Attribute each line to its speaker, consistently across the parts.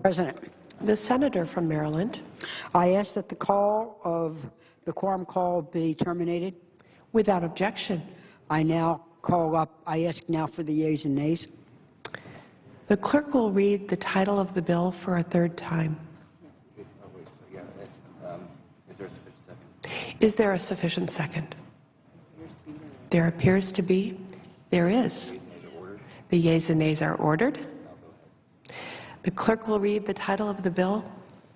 Speaker 1: President,
Speaker 2: The senator from Maryland.
Speaker 1: I ask that the quorum call be terminated.
Speaker 2: Without objection.
Speaker 1: I ask now for the yeas and nays.
Speaker 2: The clerk will read the title of the bill for a third time. Is there a sufficient second? There appears to be. There is. The yeas and nays are ordered. The clerk will read the title of the bill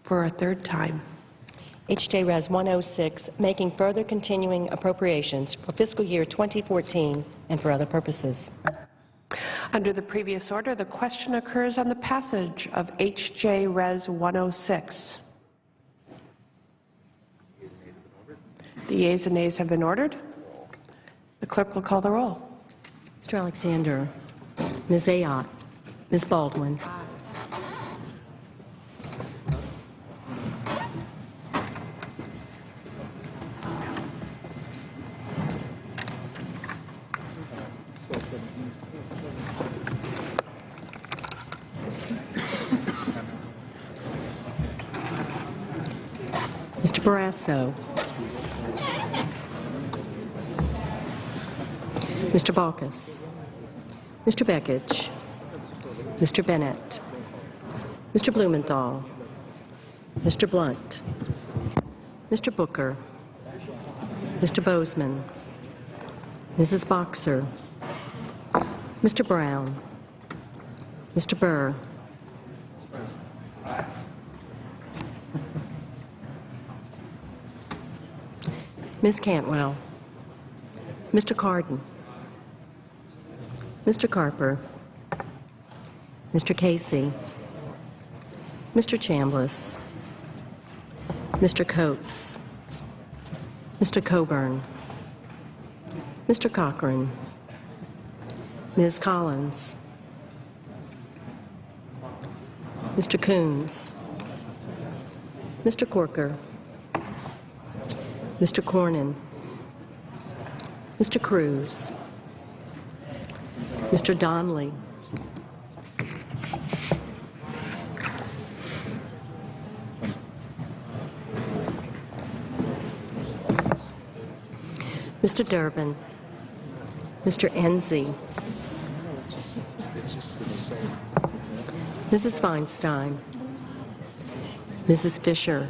Speaker 2: for a third time.
Speaker 3: H.J. Res. 106, making further continuing appropriations for fiscal year 2014 and for other purposes.
Speaker 2: Under the previous order, the question occurs on the passage of H.J. Res. 106. The yeas and nays have been ordered. The clerk will call the roll.
Speaker 3: Mr. Alexander, Ms. Ayotte, Ms. Baldwin, Mr. Barrasso, Mr. Balkus, Mr. Bekich, Mr. Bennett, Mr. Blumenthal, Mr. Blunt, Mr. Booker, Mr. Bozeman, Mrs. Boxer, Mr. Brown, Mr. Burr, Ms. Cantwell, Mr. Cardin, Mr. Carper, Mr. Casey, Mr. Chambliss, Mr. Coates, Mr. Coburn, Mr. Cochran, Ms. Collins, Mr. Coons, Mr. Corker, Mr. Cornyn, Mr. Cruz, Mr. Donnelly, Mr. Durbin, Mr. Enzi, Mrs. Feinstein, Mrs. Fisher,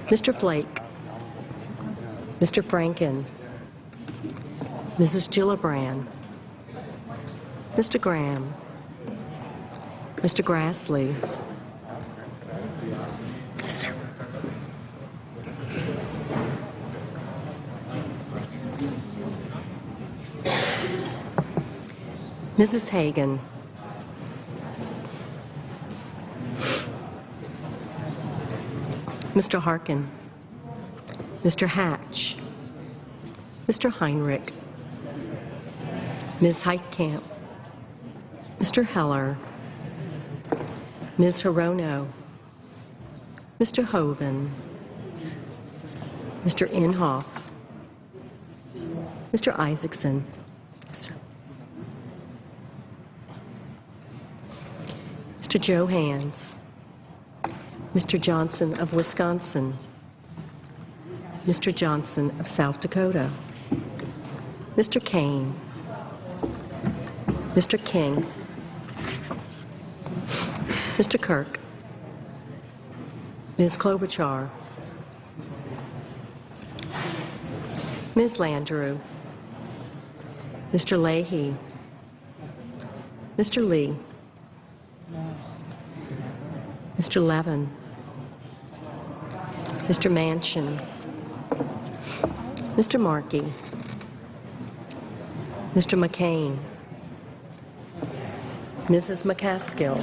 Speaker 3: Mr. Flake, Mr. Franken, Mrs. Gillibrand, Mr. Graham, Mr. Grassley, Mrs. Hagan, Mr. Harkin, Mr. Hatch, Mr. Heinrich, Ms. Heitkamp, Mr. Heller, Ms. Hirono, Mr. Hoven, Mr. Inhofe, Mr. Isaacson, Mr. Joe Hands, Mr. Johnson of Wisconsin, Mr. Johnson of South Dakota, Mr. Kane, Mr. King, Mr. Kirk, Ms. Klobuchar, Ms. Landrieu, Mr. Leahy, Mr. Lee, Mr. Levin, Mr. Manchin, Mr. Markey, Mr. McCain, Mrs. McCaskill,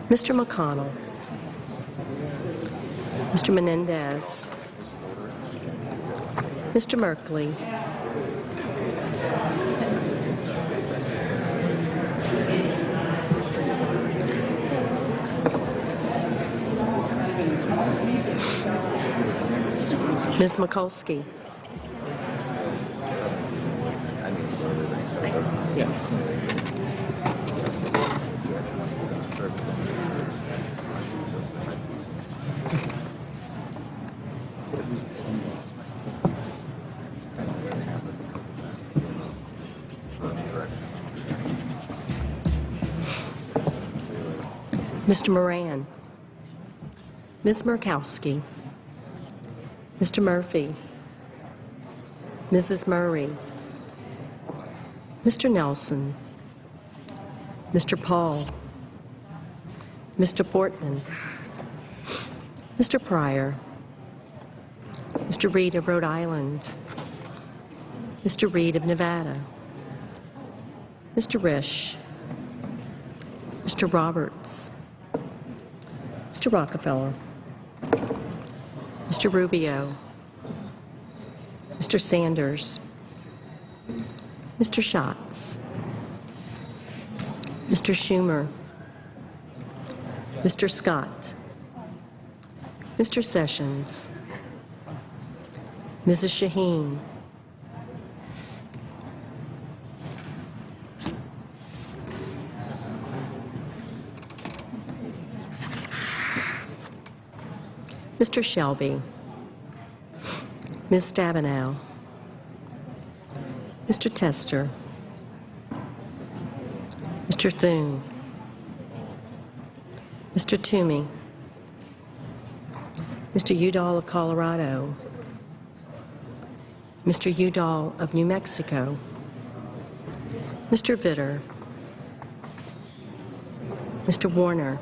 Speaker 3: Mr. McConnell, Mr. Menendez, Mr. Merkley, Ms. Mikulski, Mr. Moran, Ms. Murkowski, Mr. Murphy, Mrs. Murray, Mr. Nelson, Mr. Paul, Mr. Portman, Mr. Pryor, Mr. Reed of Rhode Island, Mr. Reed of Nevada, Mr. Risch, Mr. Roberts, Mr. Rockefeller, Mr. Rubio, Mr. Sanders, Mr. Schatz, Mr. Schumer, Mr. Scott, Mr. Sessions, Mrs. Shaheen, Mr. Shelby, Ms. Stabenow, Mr. Tester, Mr. Thune, Mr. Toomey, Mr. Udall of Colorado, Mr. Udall of New Mexico, Mr. Vitter, Mr. Warner,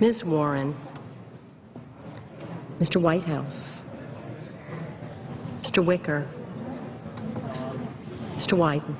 Speaker 3: Ms. Warren, Mr. Whitehouse, Mr. Wicker, Mr. Wyden.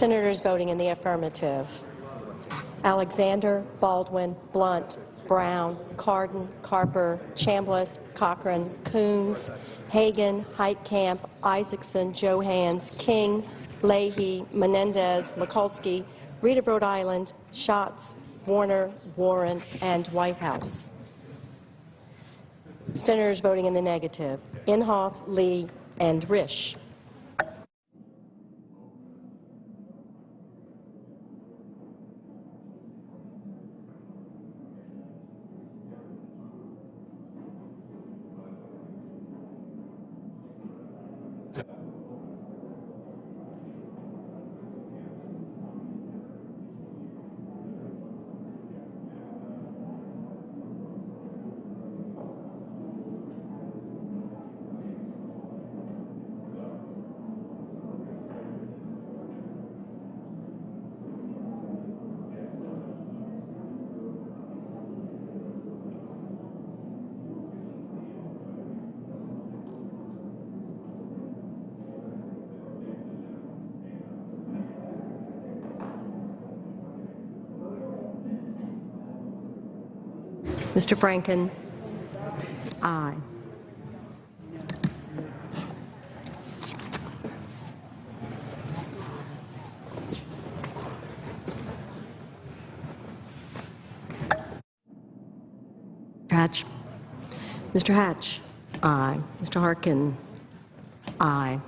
Speaker 3: Senators voting in the affirmative: Alexander, Baldwin, Blunt, Brown, Cardin, Carper, Chambliss, Cochran, Coons, Hagan, Heitkamp, Isaacson, Johans, King, Leahy, Menendez, Mikulski, Reed of Rhode Island, Schatz, Warner, Warren, and Whitehouse. Senators voting in the negative: Inhofe, Lee, and Risch. Mr. Franken? Aye. Hatch? Mr. Hatch? Aye. Mr. Harkin? Aye.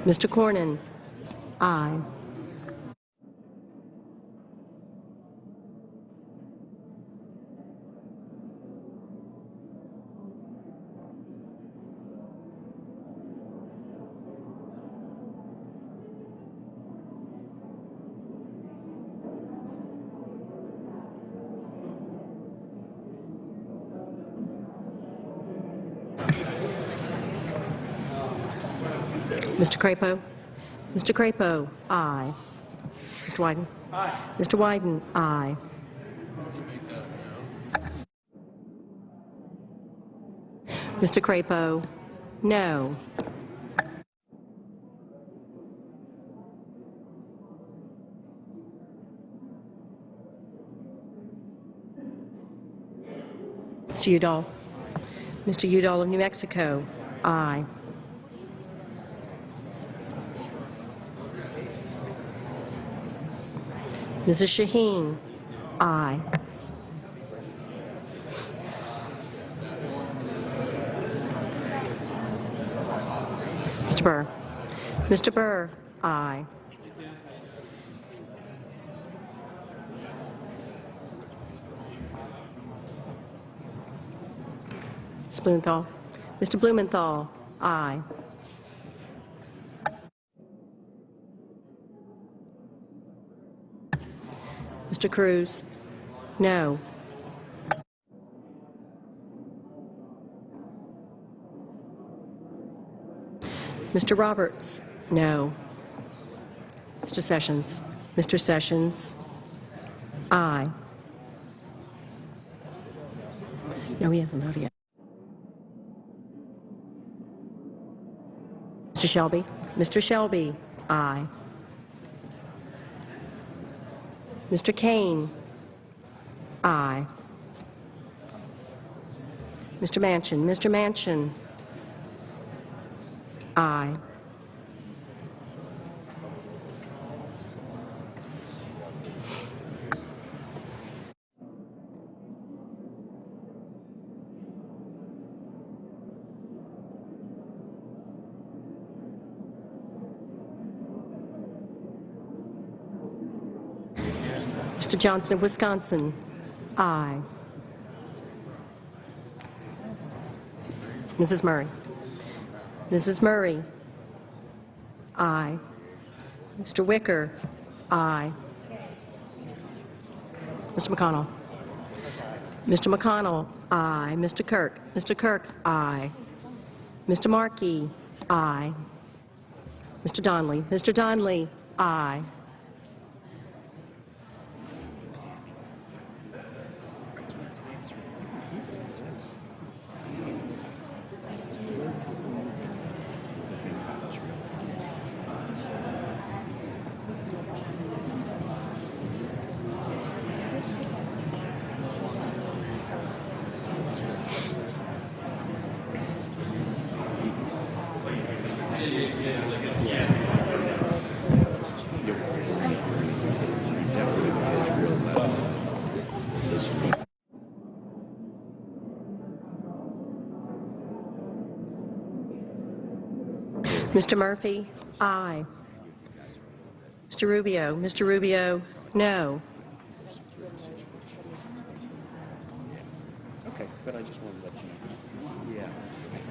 Speaker 3: Mr. Cornyn? Aye. Mr. Crapo? Mr. Crapo? Aye. Mr. Wyden?
Speaker 1: Aye.
Speaker 3: Mr. Wyden? Aye. Mr. Crapo? No. Mr. Udall? Mr. Udall of New Mexico? Aye. Mrs. Shaheen? Aye. Mr. Burr? Mr. Burr? Aye. Ms. Blumenthal? Mr. Blumenthal? Aye. Mr. Cruz? No. Mr. Roberts? No. Mr. Sessions? Mr. Sessions? Aye. No, he hasn't voted yet. Mr. Shelby? Mr. Shelby? Aye. Mr. Kane? Aye. Mr. Manchin? Mr. Manchin? Aye. Mr. Johnson of Wisconsin? Aye. Mrs. Murray? Mrs. Murray? Aye. Mr. Wicker? Aye. Mr. McConnell? Mr. McConnell? Aye. Mr. Kirk? Mr. Kirk? Aye. Mr. Markey? Aye. Mr. Donnelly? Mr. Donnelly? Aye. Mr. Murphy? Aye. Mr. Rubio? Mr. Rubio? No.
Speaker 4: Okay, but I just wanted to let you know. Yeah.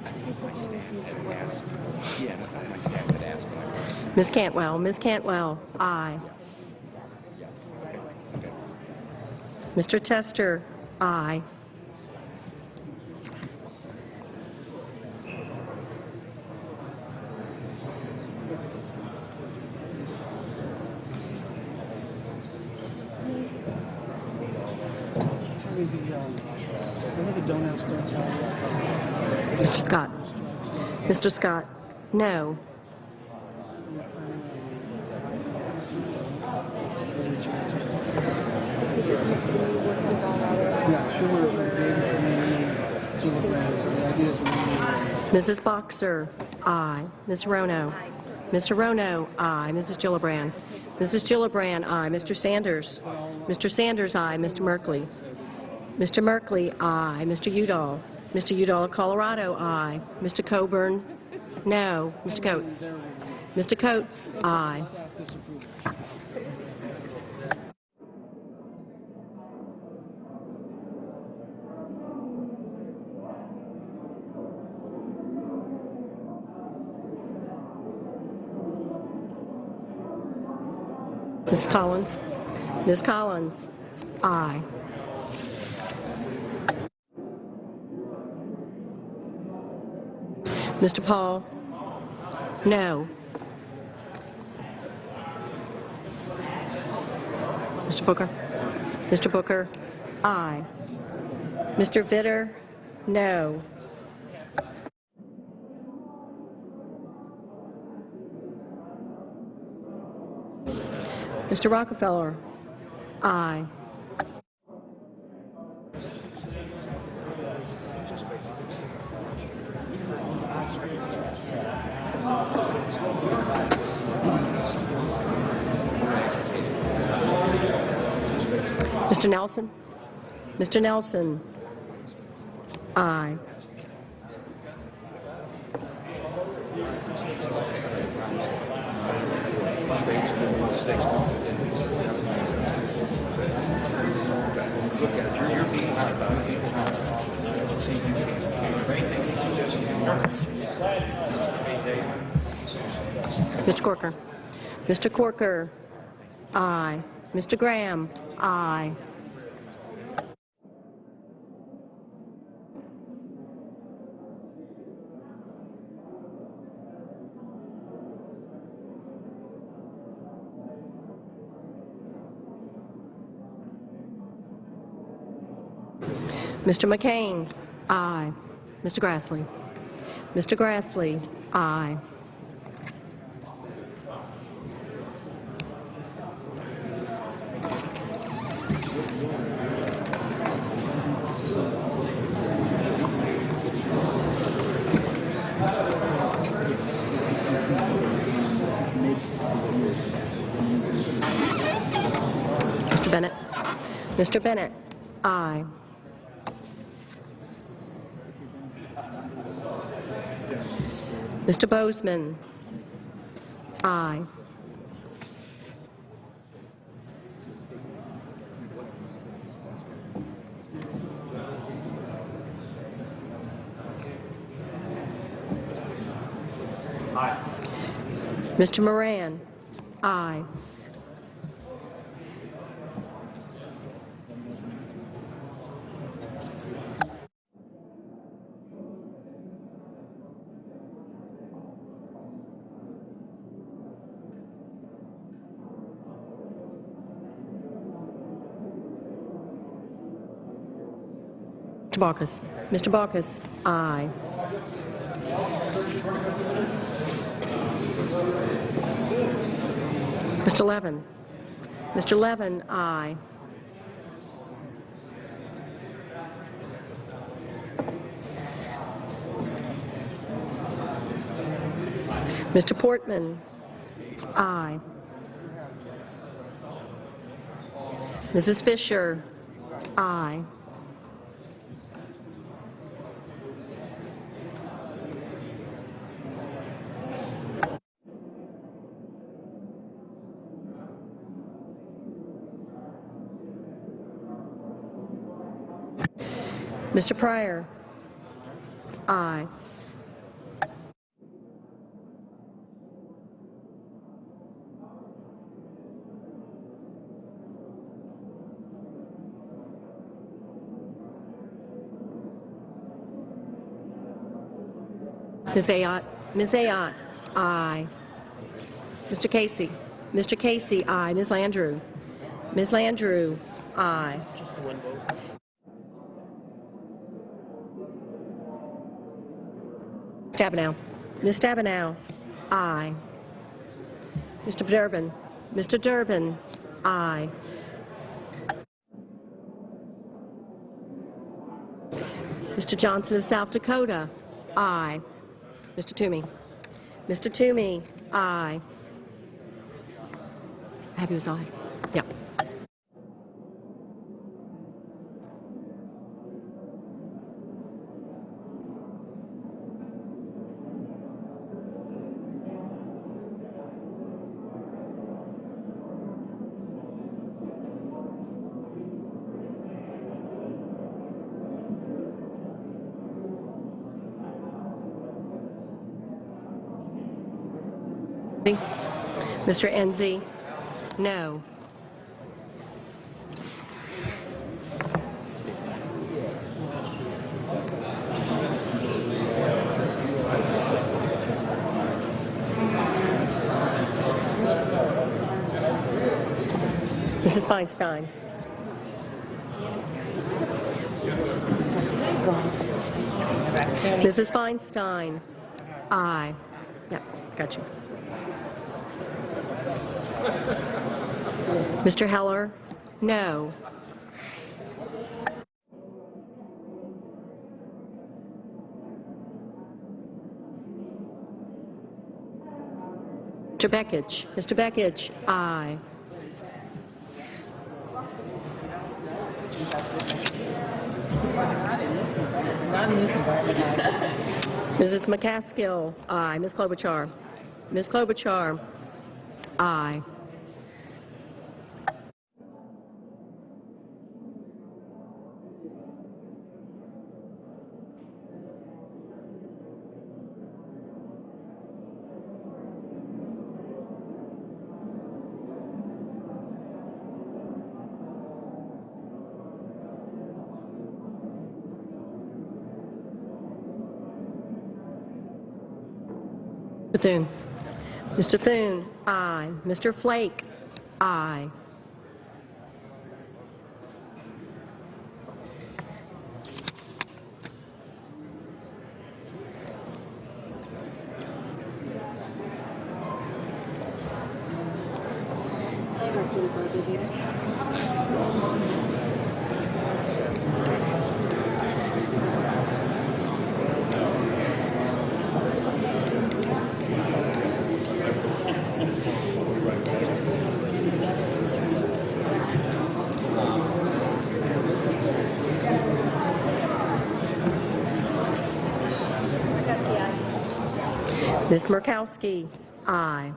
Speaker 4: I think my staff had asked. Yeah, I thought my staff had asked, but I wasn't.
Speaker 3: Ms. Cantwell? Ms. Cantwell? Aye.
Speaker 4: Yeah. Okay.
Speaker 3: Mr. Tester? Aye. Mr. Scott? Mr. Scott? No. Mrs. Boxer? Aye. Ms. Rono? Mr. Rono? Aye. Mrs. Gillibrand? Mrs. Gillibrand? Aye. Mr. Sanders? Mr. Sanders? Aye. Mr. Merkley? Mr. Merkley? Aye. Mr. Udall? Mr. Udall of Colorado? Aye. Mr. Coburn? No. Mr. Coates? Mr. Coates? Aye. Ms. Collins? Ms. Collins? Aye. Mr. Paul? No. Mr. Booker? Mr. Booker? Aye. Mr. Vitter? No. Mr. Rockefeller? Aye. Mr. Nelson? Mr. Nelson? Aye. Mr. Corker? Mr. Corker? Aye. Mr. Graham? Aye. Mr. McCain? Aye. Mr. Grassley? Mr. Grassley? Aye. Mr. Bennett? Mr. Bennett? Aye. Mr. Bozeman? Aye. Mr. Moran? Aye. Mr. Baucus? Mr. Baucus? Aye. Mr. Levin? Mr. Levin? Aye. Mr. Portman? Aye. Mrs. Fisher? Aye. Mr. Pryor? Aye. Ms. Ayotte? Ms. Ayotte? Aye. Mr. Casey? Mr. Casey? Aye. Ms. Landrieu? Ms. Landrieu? Aye. Stabenow? Ms. Stabenow? Aye. Mr. Durbin? Mr. Durbin? Aye. Mr. Johnson of South Dakota? Aye. Mr. Toomey? Mr. Toomey? Aye. Happy was aye. Yep. Mr. Enzi? No. Mrs. Feinstein. Mrs. Feinstein. Aye. Yeah, got you. Mr. Heller? No. Mr. Beckich? Mr. Beckich? Aye. Mrs. McCaskill? Aye. Ms. Klobuchar? Ms. Klobuchar? Aye. Mr. Thune? Mr. Thune? Aye. Mr. Flake? Aye. Ms. Murkowski? Aye.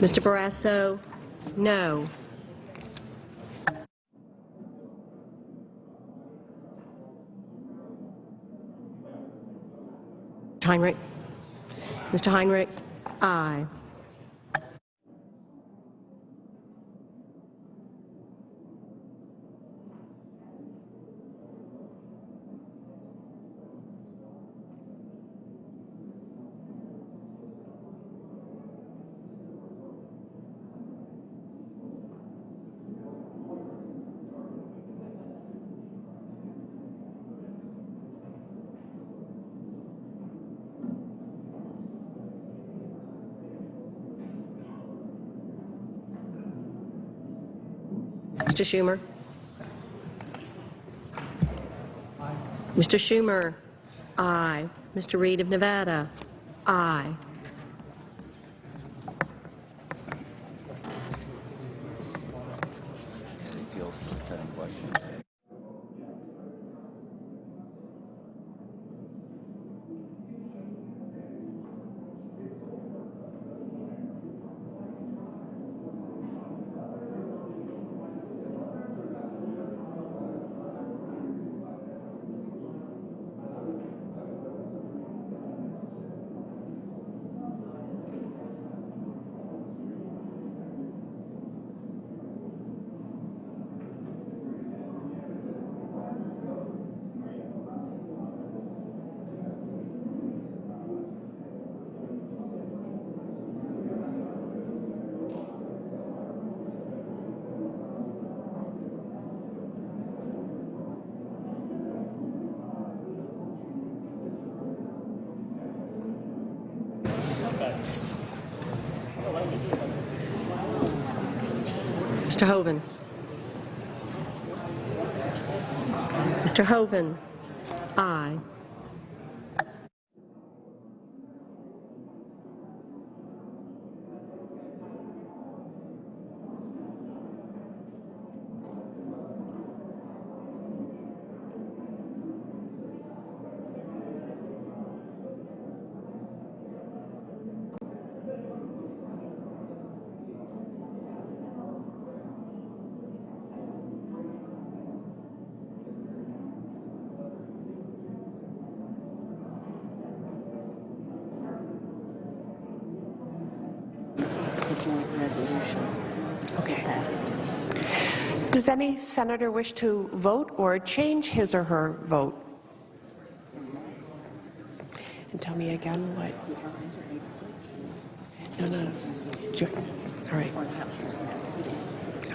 Speaker 3: Mr. Barrasso? No. Heinrich? Mr. Heinrich? Aye. Mr. Schumer? Mr. Schumer? Aye. Mr. Reed of Nevada? Aye. Mr. Hoven? Mr. Hoven? Aye.
Speaker 2: Okay. Does any senator wish to vote or change his or her vote? And tell me again what? No. All right.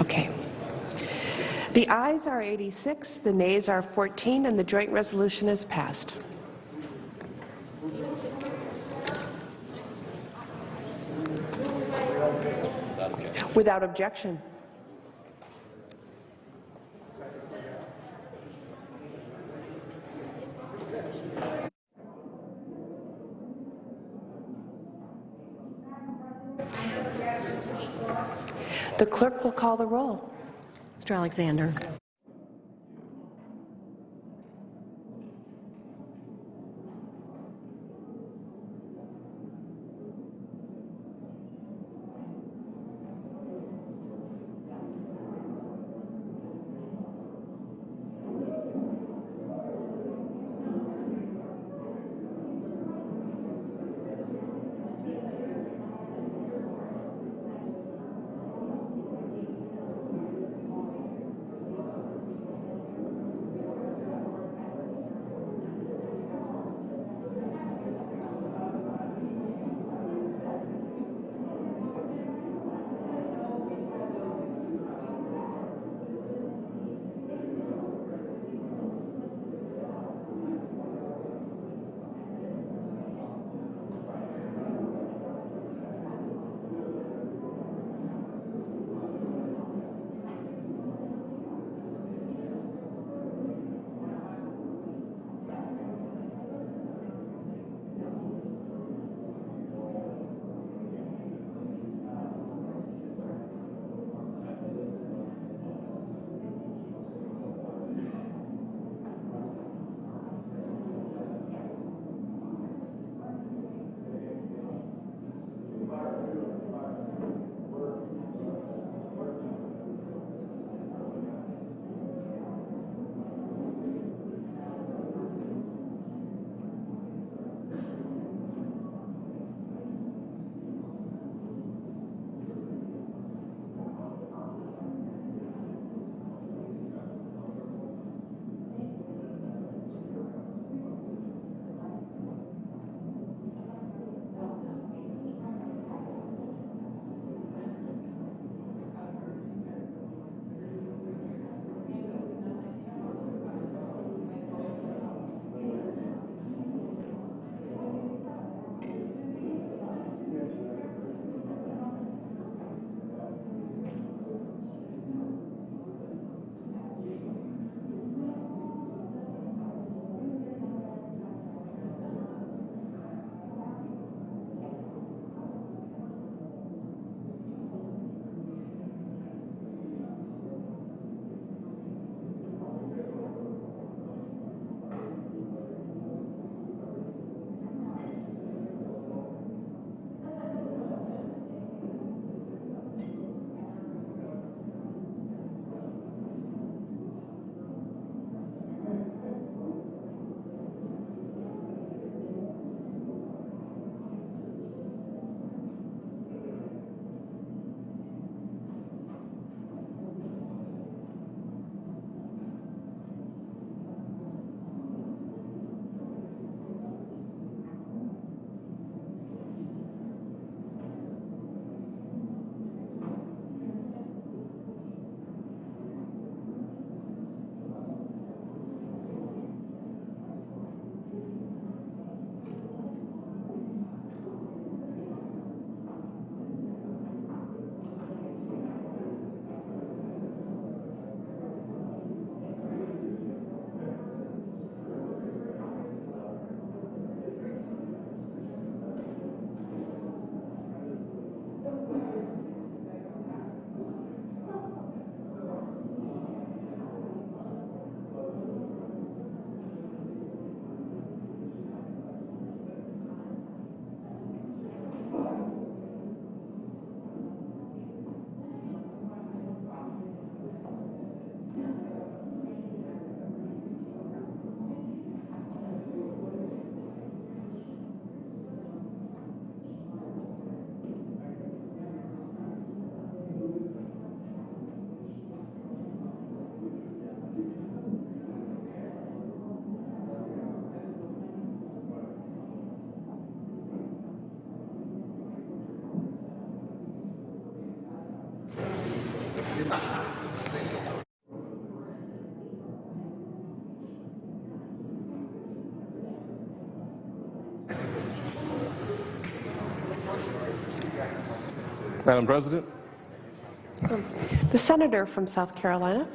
Speaker 2: Okay. The ayes are 86, the nays are 14, and the joint resolution is passed. Without objection. The clerk will call the roll.
Speaker 3: Mr. Alexander.
Speaker 5: Madam President,
Speaker 2: The senator from South Carolina,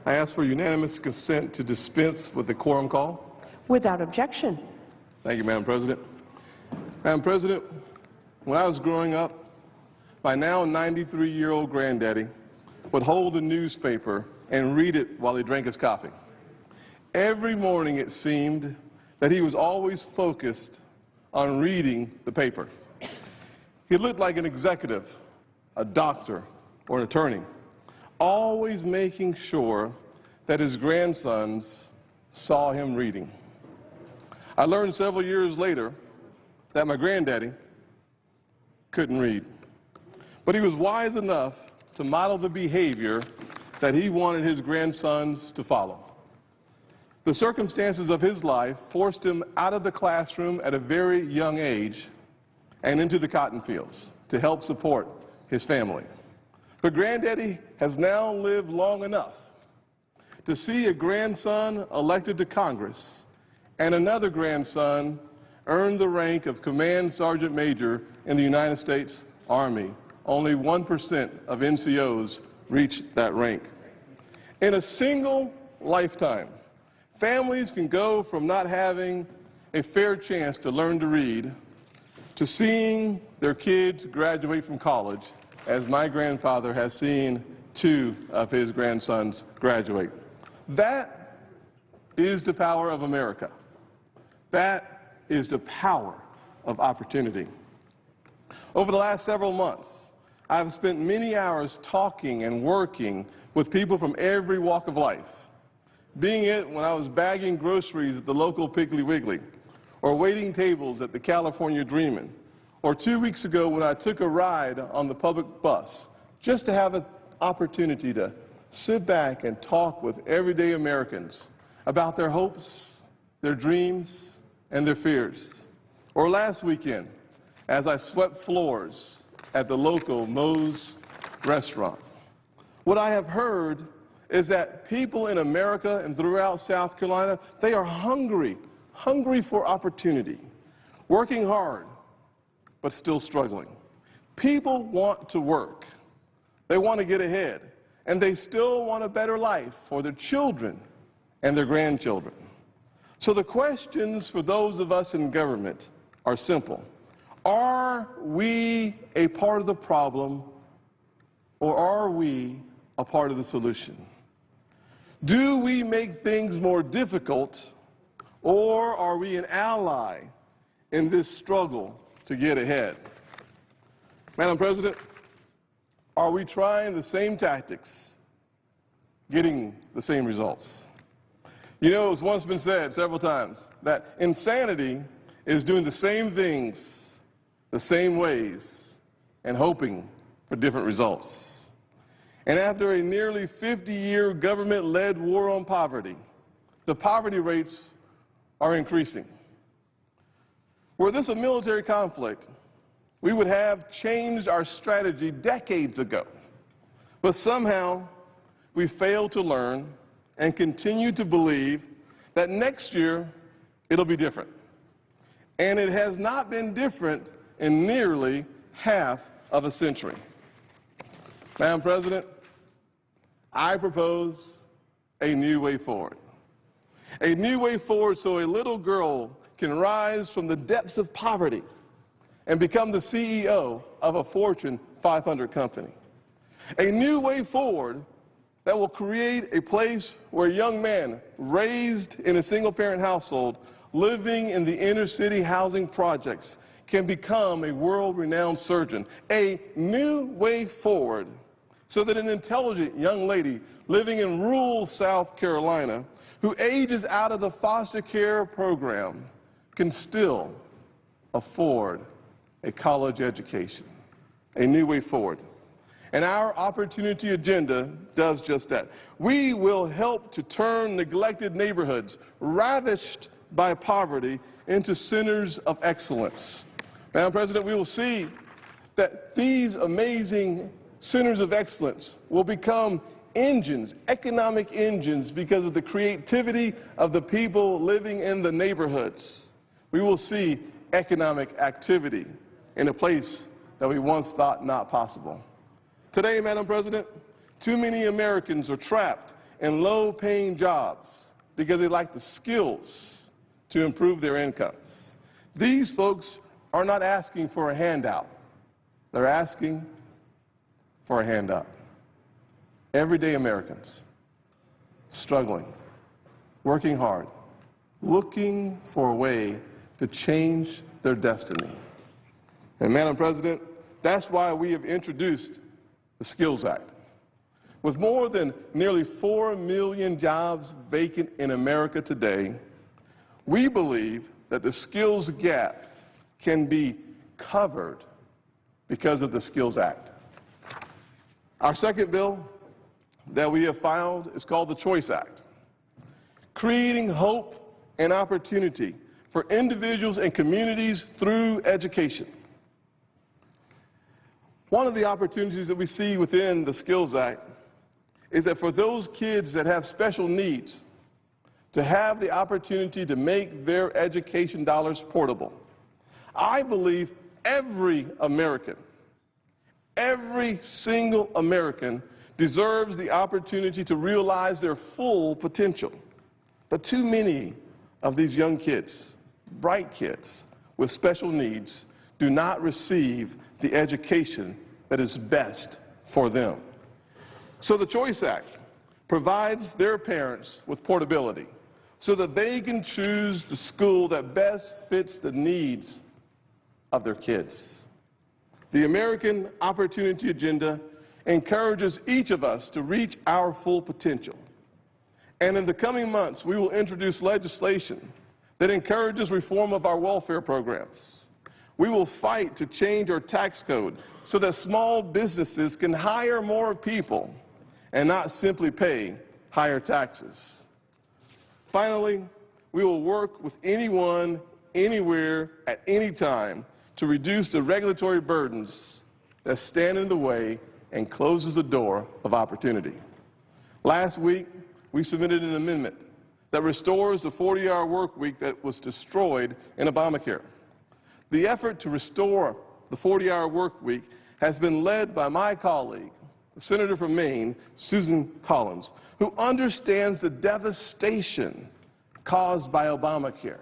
Speaker 5: I ask for unanimous consent to dispense with the quorum call.
Speaker 2: without objection.
Speaker 5: Thank you, Madam President. Madam President, when I was growing up, my now 93-year-old granddaddy would hold a newspaper and read it while he drank his coffee. Every morning, it seemed that he was always focused on reading the paper. He looked like an executive, a doctor, or an attorney, always making sure that his grandsons saw him reading. I learned several years later that my granddaddy couldn't read, but he was wise enough to model the behavior that he wanted his grandsons to follow. The circumstances of his life forced him out of the classroom at a very young age and into the cotton fields to help support his family. But Granddaddy has now lived long enough to see a grandson elected to Congress and another grandson earn the rank of Command Sergeant Major in the United States Army. Only 1% of NCOs reach that rank. In a single lifetime, families can go from not having a fair chance to learn to read to seeing their kids graduate from college, as my grandfather has seen 2 of his grandsons graduate. That is the power of America. That is the power of opportunity. Over the last several months, I've spent many hours talking and working with people from every walk of life, being it when I was bagging groceries at the local Piggly Wiggly, or waiting tables at the California Dreamin', or 2 weeks ago when I took a ride on the public bus, just to have an opportunity to sit back and talk with everyday Americans about their hopes, their dreams, and their fears. Or last weekend, as I swept floors at the local Moe's restaurant. What I have heard is that people in America and throughout South Carolina, they are hungry for opportunity, working hard, but still struggling. People want to work. They want to get ahead, and they still want a better life for their children and their grandchildren. So the questions for those of us in government are simple. Are we a part of the problem, or are we a part of the solution? Do we make things more difficult, or are we an ally in this struggle to get ahead? Madam President, are we trying the same tactics, getting the same results? You know, it's once been said several times that insanity is doing the same things, the same ways, and hoping for different results. And after a nearly 50-year government-led war on poverty, the poverty rates are increasing. Were this a military conflict, we would have changed our strategy decades ago. But somehow, we failed to learn and continue to believe that next year it'll be different. And it has not been different in nearly half of a century. Madam President, I propose a new way forward. A new way forward so a little girl can rise from the depths of poverty and become the CEO of a Fortune 500 company. A new way forward that will create a place where a young man raised in a single-parent household living in the inner-city housing projects can become a world-renowned surgeon. A new way forward so that an intelligent young lady living in rural South Carolina who ages out of the foster care program can still afford a college education. A new way forward. And our opportunity agenda does just that. We will help to turn neglected neighborhoods ravished by poverty into centers of excellence. Madam President, we will see that these amazing centers of excellence will become engines, economic engines, because of the creativity of the people living in the neighborhoods. We will see economic activity in a place that we once thought not possible. Today, Madam President, too many Americans are trapped in low-paying jobs because they lack the skills to improve their incomes. These folks are not asking for a handout. They're asking for a hand up. Everyday Americans struggling, working hard, looking for a way to change their destiny. And Madam President, that's why we have introduced the Skills Act. With more than nearly 4 million jobs vacant in America today, we believe that the skills gap can be covered because of the Skills Act. Our second bill that we have filed is called the Choice Act, creating hope and opportunity for individuals and communities through education. One of the opportunities that we see within the Skills Act is that for those kids that have special needs, to have the opportunity to make their education dollars portable. I believe every American, every single American deserves the opportunity to realize their full potential. But too many of these young kids, bright kids with special needs, do not receive the education that is best for them. So the Choice Act provides their parents with portability so that they can choose the school that best fits the needs of their kids. The American Opportunity Agenda encourages each of us to reach our full potential. And in the coming months, we will introduce legislation that encourages reform of our welfare programs. We will fight to change our tax code so that small businesses can hire more people and not simply pay higher taxes. Finally, we will work with anyone, anywhere, at any time to reduce the regulatory burdens that stand in the way and closes the door of opportunity. Last week, we submitted an amendment that restores the 40-hour work week that was destroyed in Obamacare. The effort to restore the 40-hour work week has been led by my colleague, the Senator from Maine, Susan Collins, who understands the devastation caused by Obamacare,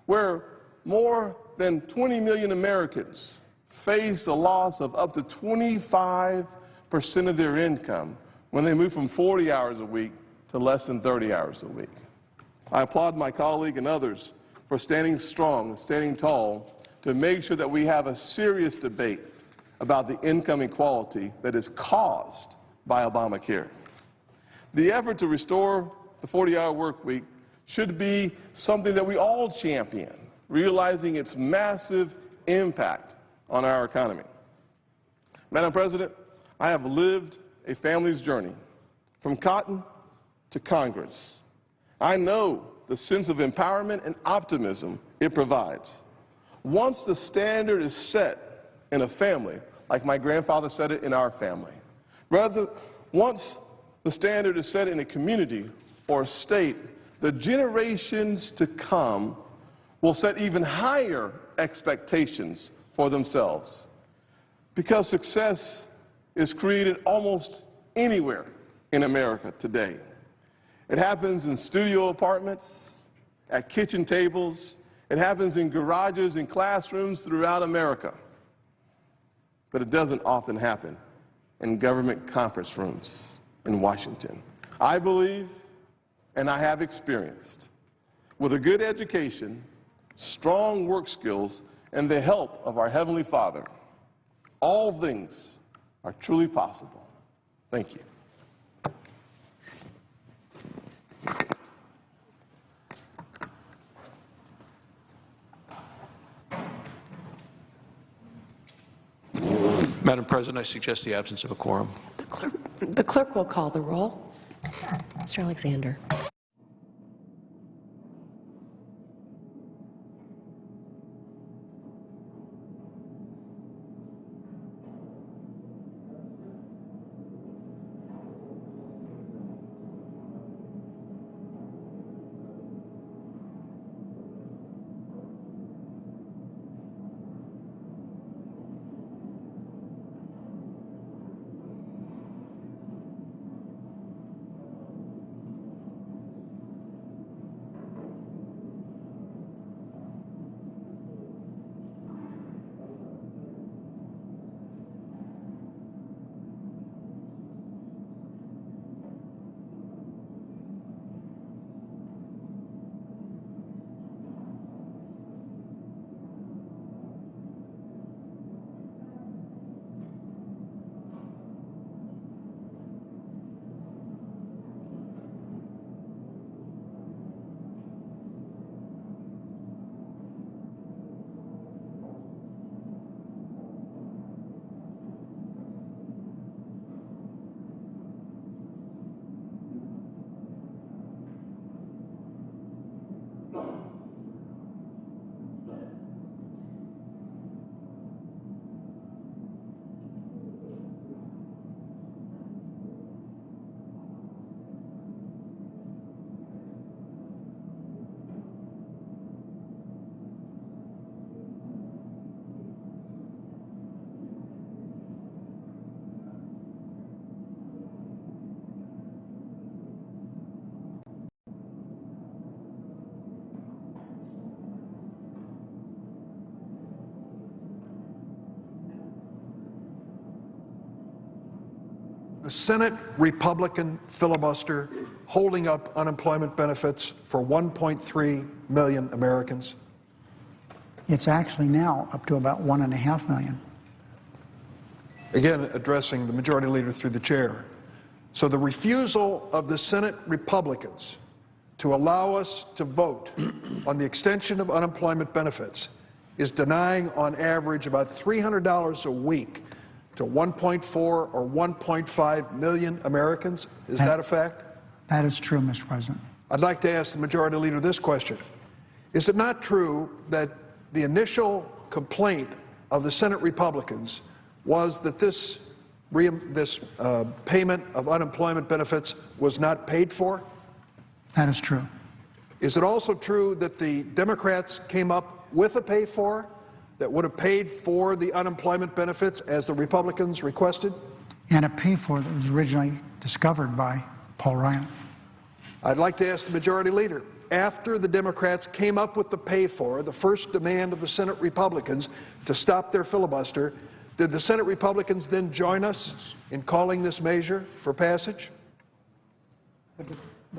Speaker 5: where more than 20 million Americans face the loss of up to 25% of their income when they move from 40 hours a week to less than 30 hours a week. I applaud my colleague and others for standing strong, standing tall, to make sure that we have a serious debate about the income inequality that is caused by Obamacare. The effort to restore the 40-hour work week should be something that we all champion, realizing its massive impact on our economy. Madam President, I have lived a family's journey from cotton to Congress. I know the sense of empowerment and optimism it provides. Once the standard is set in a family, like my grandfather said it in our family, rather, once the standard is set in a community or a state, the generations to come will set even higher expectations for themselves, because success is created almost anywhere in America today. It happens in studio apartments, at kitchen tables, it happens in garages and classrooms throughout America. But it doesn't often happen in government conference rooms in Washington. I believe, and I have experienced, with a good education, strong work skills, and the help of our Heavenly Father, all things are truly possible. Thank you.
Speaker 6: Madam President, I suggest the absence of a quorum.
Speaker 2: The clerk will call the roll.
Speaker 3: Mr. Alexander.
Speaker 7: the Senate Republican filibuster holding up unemployment benefits for 1.3 million Americans?
Speaker 1: It's actually now up to about 1.5 million.
Speaker 7: Again, addressing the Majority Leader through the chair. So the refusal of the Senate Republicans to allow us to vote on the extension of unemployment benefits is denying on average about $300 a week to 1.4 or 1.5 million Americans. Is that a fact?
Speaker 1: That is true, Mr. President.
Speaker 7: I'd like to ask the Majority Leader this question. Is it not true that the initial complaint of the Senate Republicans was that this payment of unemployment benefits was not paid for?
Speaker 1: That is true.
Speaker 7: Is it also true that the Democrats came up with a pay-for that would have paid for the unemployment benefits as the Republicans requested?
Speaker 1: And a pay-for that was originally discovered by Paul Ryan.
Speaker 7: I'd like to ask the Majority Leader, after the Democrats came up with the pay-for, the first demand of the Senate Republicans to stop their filibuster, did the Senate Republicans then join us in calling this measure for passage?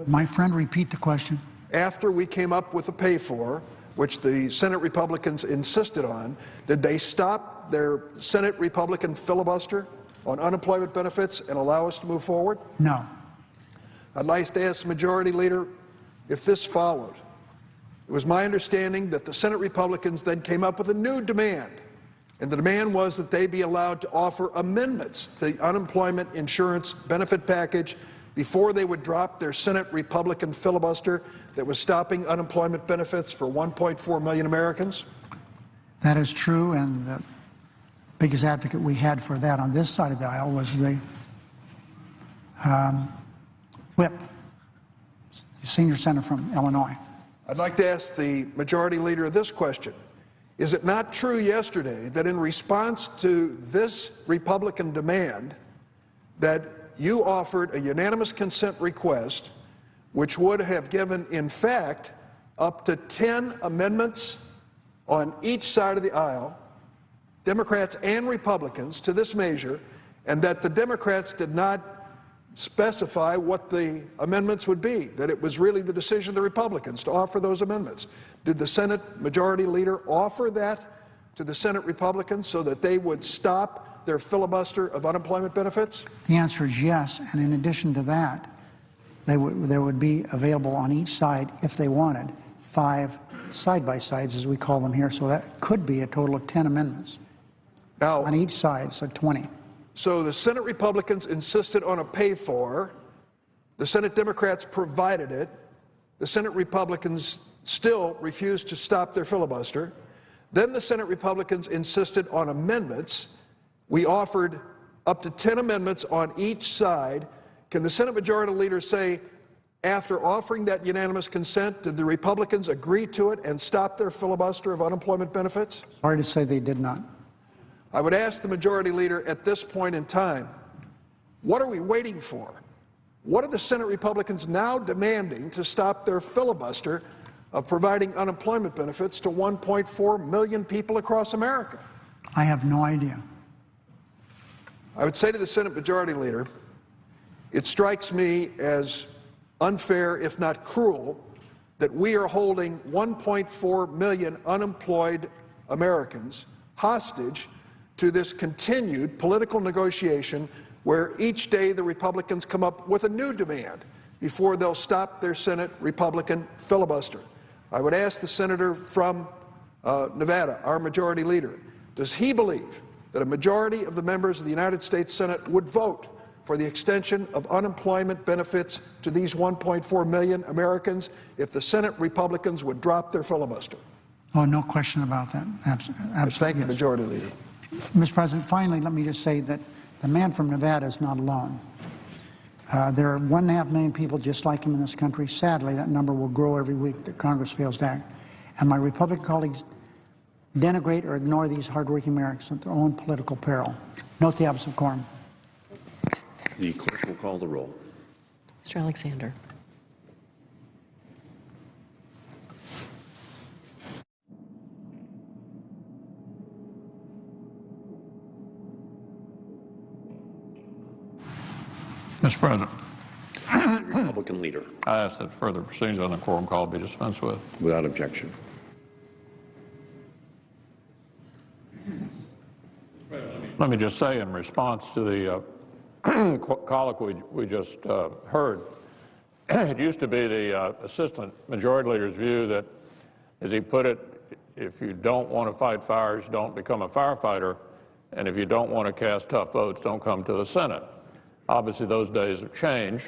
Speaker 1: My friend, repeat the question.
Speaker 7: After we came up with the pay-for, which the Senate Republicans insisted on, did they stop their Senate Republican filibuster on unemployment benefits and allow us to move forward?
Speaker 1: No.
Speaker 7: I'd like to ask the Majority Leader if this followed. It was my understanding that the Senate Republicans then came up with a new demand, and the demand was that they be allowed to offer amendments to the unemployment insurance benefit package before they would drop their Senate Republican filibuster that was stopping unemployment benefits for 1.4 million Americans?
Speaker 1: That is true, and the biggest advocate we had for that on this side of the aisle was the whip, the senior senator from Illinois.
Speaker 7: I'd like to ask the Majority Leader this question. Is it not true yesterday that in response to this Republican demand that you offered a unanimous consent request which would have given, in fact, up to 10 amendments on each side of the aisle, Democrats and Republicans, to this measure, and that the Democrats did not specify what the amendments would be, that it was really the decision of the Republicans to offer those amendments? Did the Senate Majority Leader offer that to the Senate Republicans so that they would stop their filibuster of unemployment benefits?
Speaker 1: The answer is yes, and in addition to that, there would be available on each side, if they wanted, 5 side-by-sides, as we call them here, so that could be a total of 10 amendments.
Speaker 7: Now,
Speaker 1: on each side, so 20.
Speaker 7: So the Senate Republicans insisted on a pay-for. The Senate Democrats provided it. The Senate Republicans still refused to stop their filibuster. Then the Senate Republicans insisted on amendments. We offered up to 10 amendments on each side. Can the Senate Majority Leader say, after offering that unanimous consent, did the Republicans agree to it and stop their filibuster of unemployment benefits?
Speaker 1: Sorry to say they did not.
Speaker 7: I would ask the Majority Leader at this point in time, what are we waiting for? What are the Senate Republicans now demanding to stop their filibuster of providing unemployment benefits to 1.4 million people across America?
Speaker 1: I have no idea.
Speaker 7: I would say to the Senate Majority Leader, it strikes me as unfair, if not cruel, that we are holding 1.4 million unemployed Americans hostage to this continued political negotiation where each day the Republicans come up with a new demand before they'll stop their Senate Republican filibuster. I would ask the senator from Nevada, our Majority Leader, does he believe that a majority of the members of the United States Senate would vote for the extension of unemployment benefits to these 1.4 million Americans if the Senate Republicans would drop their filibuster?
Speaker 1: Oh, no question about that. Absolutely.
Speaker 7: Thank you, Majority Leader.
Speaker 1: Mr. President, finally, let me just say that the man from Nevada is not alone. There are 1.5 million people just like him in this country. Sadly, that number will grow every week that Congress fails to act. And my Republican colleagues denigrate or ignore these hardworking Americans at their own political peril. Note the absence of quorum.
Speaker 8: The clerk will call the roll.
Speaker 2: Mr. Alexander.
Speaker 9: Mr. President,
Speaker 8: Republican leader.
Speaker 9: I ask that further proceedings on the quorum call be dispensed with.
Speaker 8: Without objection.
Speaker 9: Let me just say in response to the colloquy we just heard, it used to be the Assistant Majority Leader's view that, as he put it, if you don't want to fight fires, don't become a firefighter, and if you don't want to cast tough votes, don't come to the Senate. Obviously, those days have changed,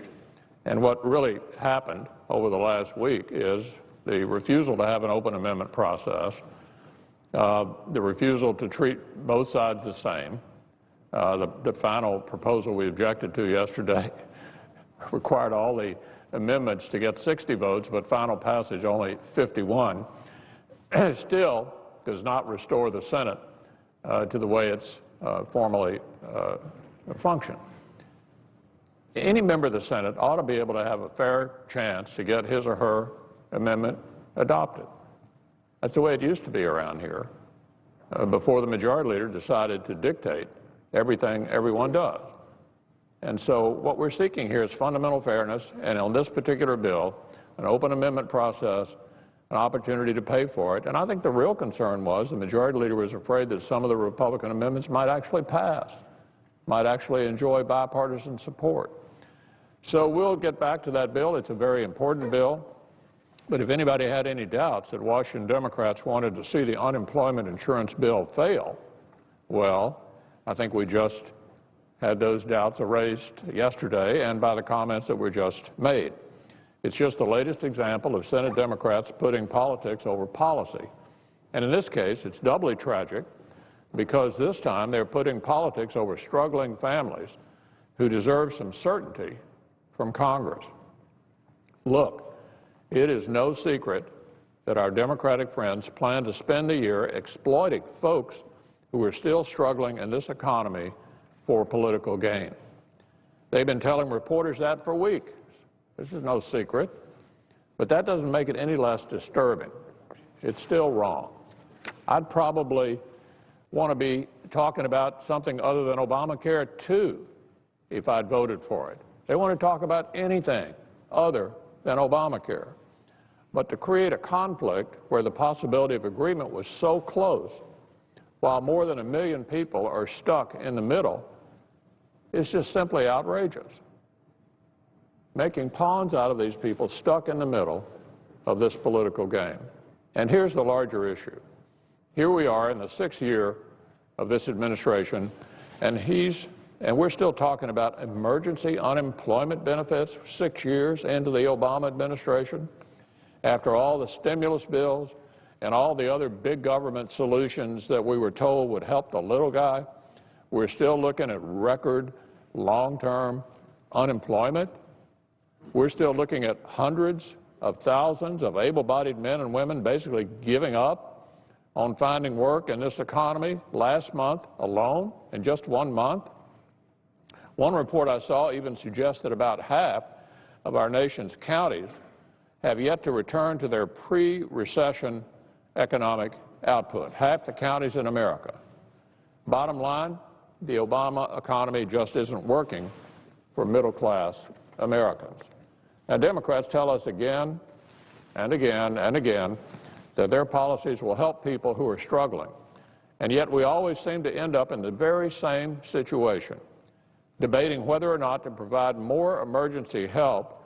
Speaker 9: and what really happened over the last week is the refusal to have an open amendment process, the refusal to treat both sides the same. The final proposal we objected to yesterday required all the amendments to get 60 votes, but final passage only 51, still does not restore the Senate to the way it's formally functioned. Any member of the Senate ought to be able to have a fair chance to get his or her amendment adopted. That's the way it used to be around here before the Majority Leader decided to dictate everything everyone does. And so what we're seeking here is fundamental fairness, and on this particular bill, an open amendment process, an opportunity to pay for it. And I think the real concern was the Majority Leader was afraid that some of the Republican amendments might actually pass, might actually enjoy bipartisan support. So we'll get back to that bill. It's a very important bill. But if anybody had any doubts that Washington Democrats wanted to see the unemployment insurance bill fail, well, I think we just had those doubts erased yesterday and by the comments that were just made. It's just the latest example of Senate Democrats putting politics over policy. And in this case, it's doubly tragic because this time they're putting politics over struggling families who deserve some certainty from Congress. Look, it is no secret that our Democratic friends plan to spend the year exploiting folks who are still struggling in this economy for political gain. They've been telling reporters that for weeks. This is no secret, but that doesn't make it any less disturbing. It's still wrong. I'd probably want to be talking about something other than Obamacare, too, if I'd voted for it. They want to talk about anything other than Obamacare. But to create a conflict where the possibility of agreement was so close, while more than 1 million people are stuck in the middle, is just simply outrageous. Making pawns out of these people stuck in the middle of this political game. And here's the larger issue. Here we are in the 6th year of this administration, and we're still talking about emergency unemployment benefits 6 years into the Obama administration, after all the stimulus bills and all the other big government solutions that we were told would help the little guy. We're still looking at record long-term unemployment. We're still looking at hundreds of thousands of able-bodied men and women basically giving up on finding work in this economy last month alone, in just 1 month. One report I saw even suggested about half of our nation's counties have yet to return to their pre-recession economic output, half the counties in America. Bottom line, the Obama economy just isn't working for middle-class Americans. Now, Democrats tell us again and again and again that their policies will help people who are struggling, and yet we always seem to end up in the very same situation, debating whether or not to provide more emergency help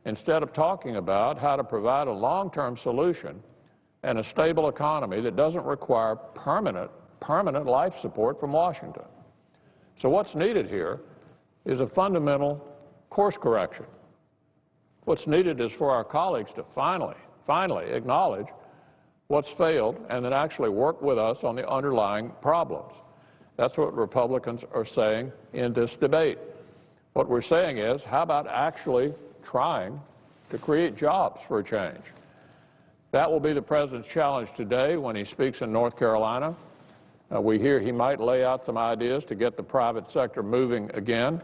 Speaker 9: instead of talking about how to provide a long-term solution and a stable economy that doesn't require permanent life support from Washington. So what's needed here is a fundamental course correction. What's needed is for our colleagues to finally acknowledge what's failed and then actually work with us on the underlying problems. That's what Republicans are saying in this debate. What we're saying is, how about actually trying to create jobs for a change? That will be the President's challenge today when he speaks in North Carolina. We hear he might lay out some ideas to get the private sector moving again.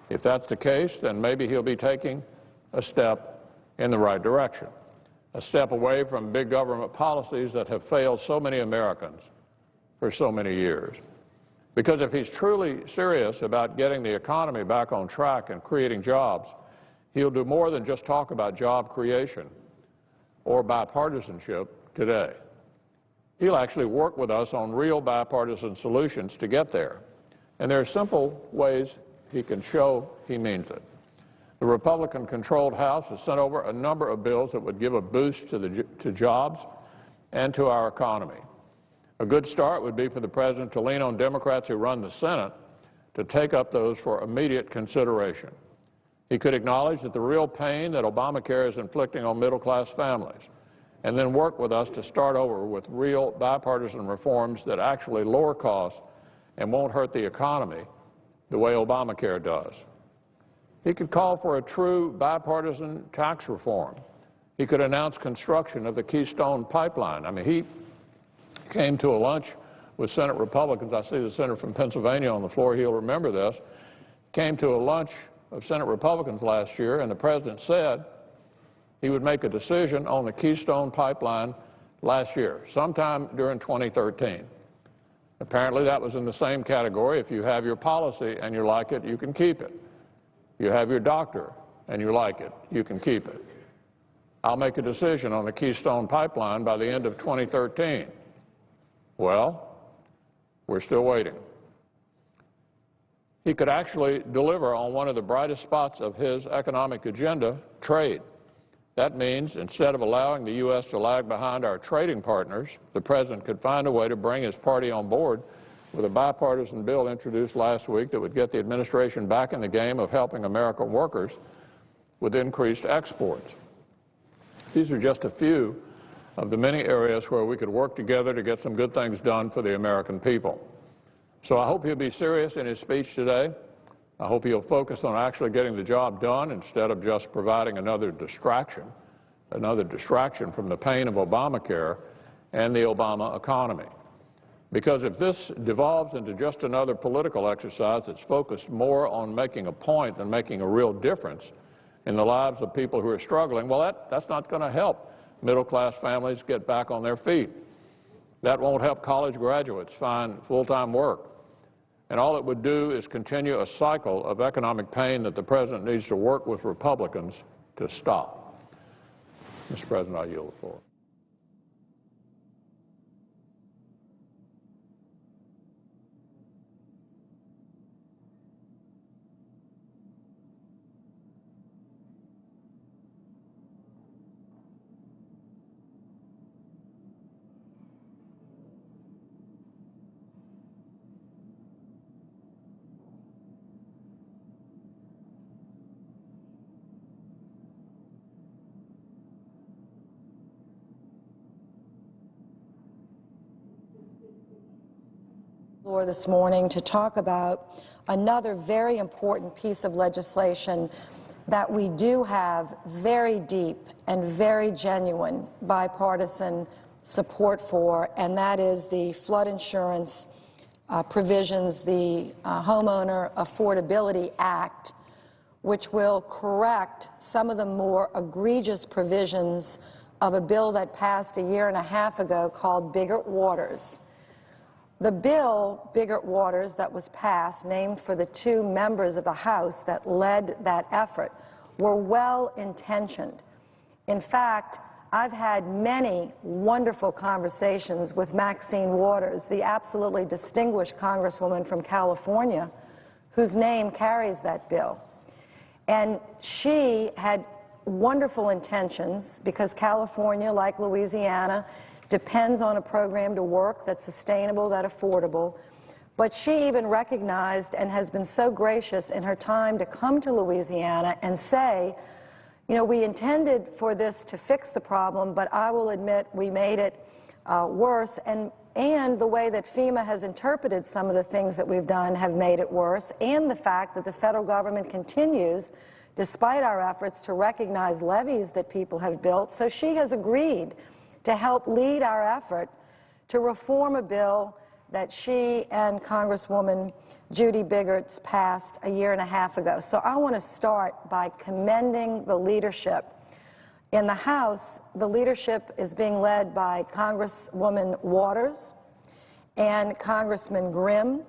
Speaker 9: If that's the case, then maybe he'll be taking a step in the right direction, a step away from big government policies that have failed so many Americans for so many years. Because if he's truly serious about getting the economy back on track and creating jobs, he'll do more than just talk about job creation or bipartisanship today. He'll actually work with us on real bipartisan solutions to get there. And there are simple ways he can show he means it. The Republican-controlled House has sent over a number of bills that would give a boost to jobs and to our economy. A good start would be for the President to lean on Democrats who run the Senate to take up those for immediate consideration. He could acknowledge that the real pain that Obamacare is inflicting on middle-class families, and then work with us to start over with real bipartisan reforms that actually lower costs and won't hurt the economy the way Obamacare does. He could call for a true bipartisan tax reform. He could announce construction of the Keystone Pipeline. I mean, he came to a lunch with Senate Republicans. I see the senator from Pennsylvania on the floor. He'll remember this. Came to a lunch of Senate Republicans last year, and the president said he would make a decision on the Keystone Pipeline last year, sometime during 2013. Apparently that was in the same category. If you have your policy and you like it, you can keep it. You have your doctor and you like it, you can keep it. I'll make a decision on the Keystone Pipeline by the end of 2013. Well, we're still waiting. He could actually deliver on one of the brightest spots of his economic agenda, trade. That means instead of allowing the U.S. to lag behind our trading partners, the President could find a way to bring his party on board with a bipartisan bill introduced last week that would get the administration back in the game of helping American workers with increased exports. These are just a few of the many areas where we could work together to get some good things done for the American people. So I hope he'll be serious in his speech today. I hope he'll focus on actually getting the job done instead of just providing another distraction from the pain of Obamacare and the Obama economy. Because if this devolves into just another political exercise that's focused more on making a point than making a real difference in the lives of people who are struggling, well, that's not going to help middle-class families get back on their feet. That won't help college graduates find full-time work. And all it would do is continue a cycle of economic pain that the President needs to work with Republicans to stop. Mr. President, I yield the floor.
Speaker 10: Floor this morning to talk about another very important piece of legislation that we do have very deep and very genuine bipartisan support for, and that is the flood insurance provisions, the Homeowner Affordability Act, which will correct some of the more egregious provisions of a bill that passed a year and a half ago called Biggert Waters. The bill, Biggert Waters, that was passed, named for the two members of the House that led that effort, were well-intentioned. In fact, I've had many wonderful conversations with Maxine Waters, the absolutely distinguished congresswoman from California, whose name carries that bill. And she had wonderful intentions because California, like Louisiana, depends on a program to work that's sustainable, that's affordable. But she even recognized and has been so gracious in her time to come to Louisiana and say, you know, we intended for this to fix the problem, but I will admit we made it worse. And the way that FEMA has interpreted some of the things that we've done have made it worse, and the fact that the federal government continues, despite our efforts, to recognize levees that people have built. So she has agreed to help lead our effort to reform a bill that she and Congresswoman Judy Biggert passed a year and a half ago. So I want to start by commending the leadership. In the House, the leadership is being led by Congresswoman Waters and Congressman Grimm,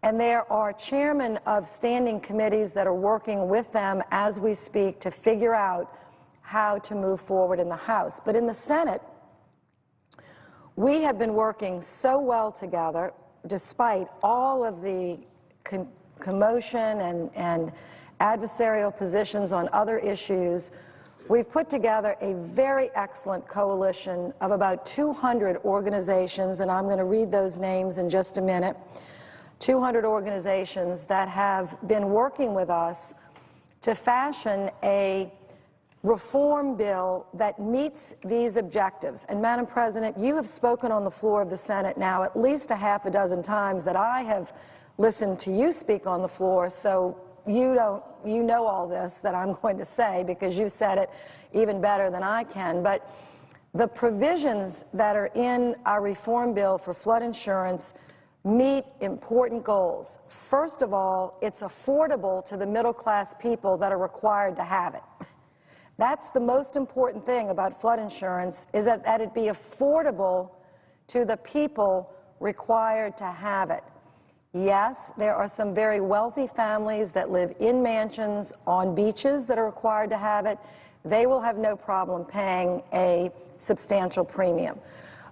Speaker 10: And there are chairmen of standing committees that are working with them as we speak to figure out how to move forward in the House. But in the Senate, we have been working so well together, despite all of the commotion and adversarial positions on other issues. We've put together a very excellent coalition of about 200 organizations, and I'm going to read those names in just a minute. 200 organizations that have been working with us to fashion a reform bill that meets these objectives. And Madam President, you have spoken on the floor of the Senate now at least a half a dozen times that I have listened to you speak on the floor, so you know all this that I'm going to say because you said it even better than I can. But the provisions that are in our reform bill for flood insurance meet important goals. First of all, it's affordable to the middle-class people that are required to have it. That's the most important thing about flood insurance, is that it be affordable to the people required to have it. Yes, there are some very wealthy families that live in mansions on beaches that are required to have it. They will have no problem paying a substantial premium.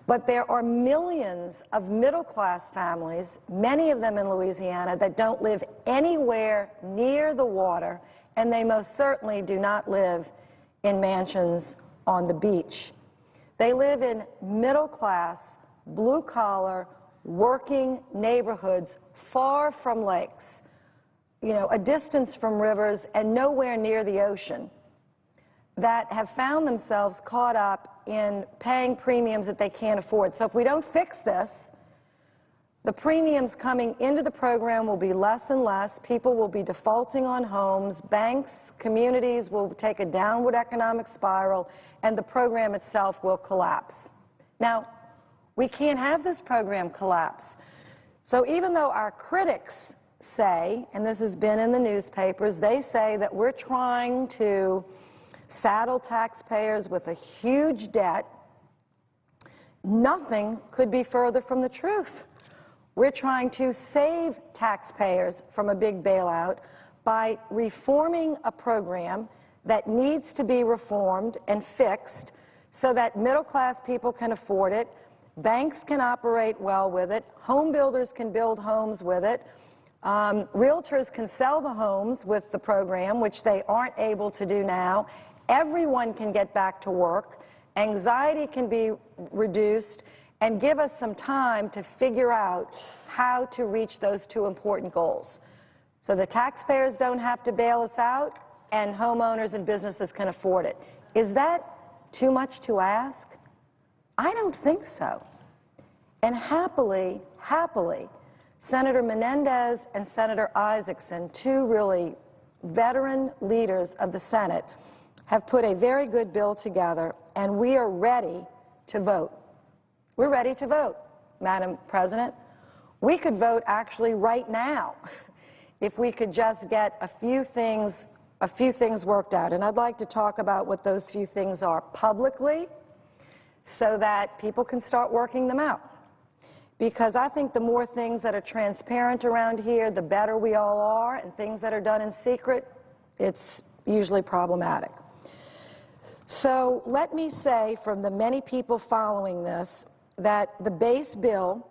Speaker 10: But there are millions of middle-class families, many of them in Louisiana, that don't live anywhere near the water, and they most certainly do not live in mansions on the beach. They live in middle-class, blue-collar, working neighborhoods far from lakes, you know, a distance from rivers and nowhere near the ocean, that have found themselves caught up in paying premiums that they can't afford. So if we don't fix this, the premiums coming into the program will be less and less. People will be defaulting on homes. Banks, communities will take a downward economic spiral, and the program itself will collapse. Now, we can't have this program collapse. So even though our critics say, and this has been in the newspapers, they say that we're trying to saddle taxpayers with a huge debt, nothing could be further from the truth. We're trying to save taxpayers from a big bailout by reforming a program that needs to be reformed and fixed so that middle-class people can afford it, banks can operate well with it, home builders can build homes with it, realtors can sell the homes with the program, which they aren't able to do now. Everyone can get back to work, anxiety can be reduced, and give us some time to figure out how to reach those two important goals. So the taxpayers don't have to bail us out, and homeowners and businesses can afford it. Is that too much to ask? I don't think so. And happily, Senator Menendez and Senator Isaacson, two really veteran leaders of the Senate, have put a very good bill together, and we are ready to vote. We're ready to vote, Madam President. We could vote actually right now if we could just get a few things worked out. And I'd like to talk about what those few things are publicly so that people can start working them out. Because I think the more things that are transparent around here, the better we all are, and things that are done in secret, it's usually problematic. So let me say from the many people following this that the base bill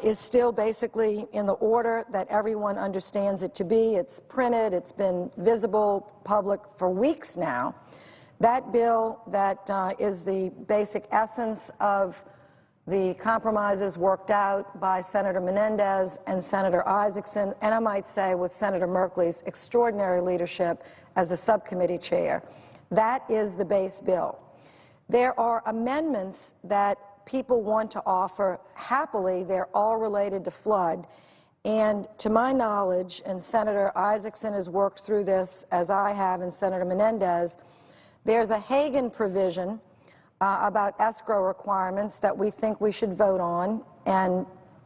Speaker 10: is still basically in the order that everyone understands it to be. It's printed, it's been visible, public for weeks now. That bill that is the basic essence of the compromises worked out by Senator Menendez and Senator Isaacson, and I might say with Senator Merkley's extraordinary leadership as a subcommittee chair. That is the base bill. There are amendments that people want to offer. Happily, they're all related to flood. And to my knowledge, and Senator Isaacson has worked through this as I have, and Senator Menendez, there's a Hagan provision about escrow requirements that we think we should vote on, and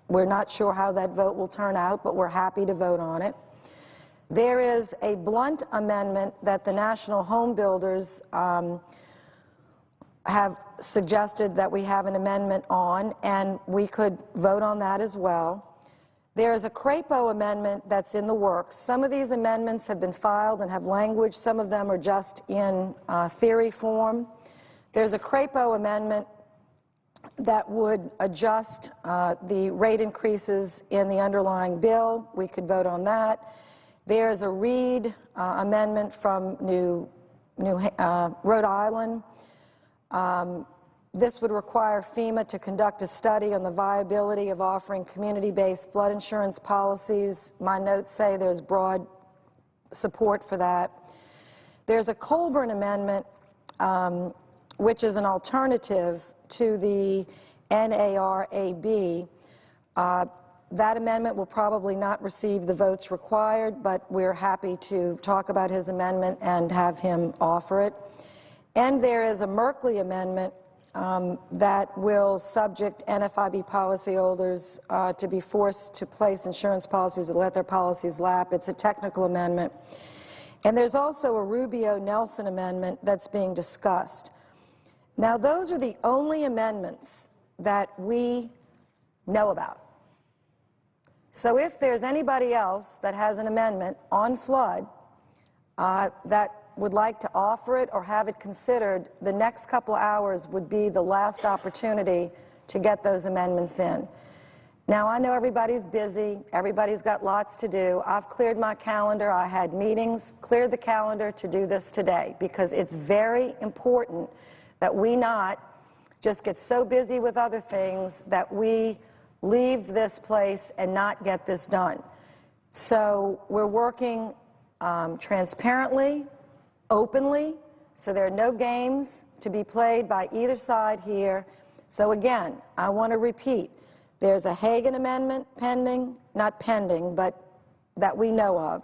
Speaker 10: we're not sure how that vote will turn out, but we're happy to vote on it. There is a blunt amendment that the National Home Builders have suggested that we have an amendment on, and we could vote on that as well. There is a CRAPO amendment that's in the works. Some of these amendments have been filed and have language. Some of them are just in theory form. There's a CRAPO amendment that would adjust the rate increases in the underlying bill. We could vote on that. There's a Reid amendment from Rhode Island. This would require FEMA to conduct a study on the viability of offering community-based flood insurance policies. My notes say there's broad support for that. There's a Colburn amendment, which is an alternative to the NARAB. That amendment will probably not receive the votes required, but we're happy to talk about his amendment and have him offer it. And there is a Merkley amendment that will subject NFIB policyholders to be forced to place insurance policies or let their policies lapse. It's a technical amendment. And there's also a Rubio-Nelson amendment that's being discussed. Now, those are the only amendments that we know about. So if there's anybody else that has an amendment on flood that would like to offer it or have it considered, the next couple hours would be the last opportunity to get those amendments in. Now, I know everybody's busy. Everybody's got lots to do. I've cleared my calendar. I had meetings, cleared the calendar to do this today because it's very important that we not just get so busy with other things that we leave this place and not get this done. So we're working transparently, openly, so there are no games to be played by either side here. So again, I want to repeat, there's a Hagan amendment pending, not pending, but that we know of,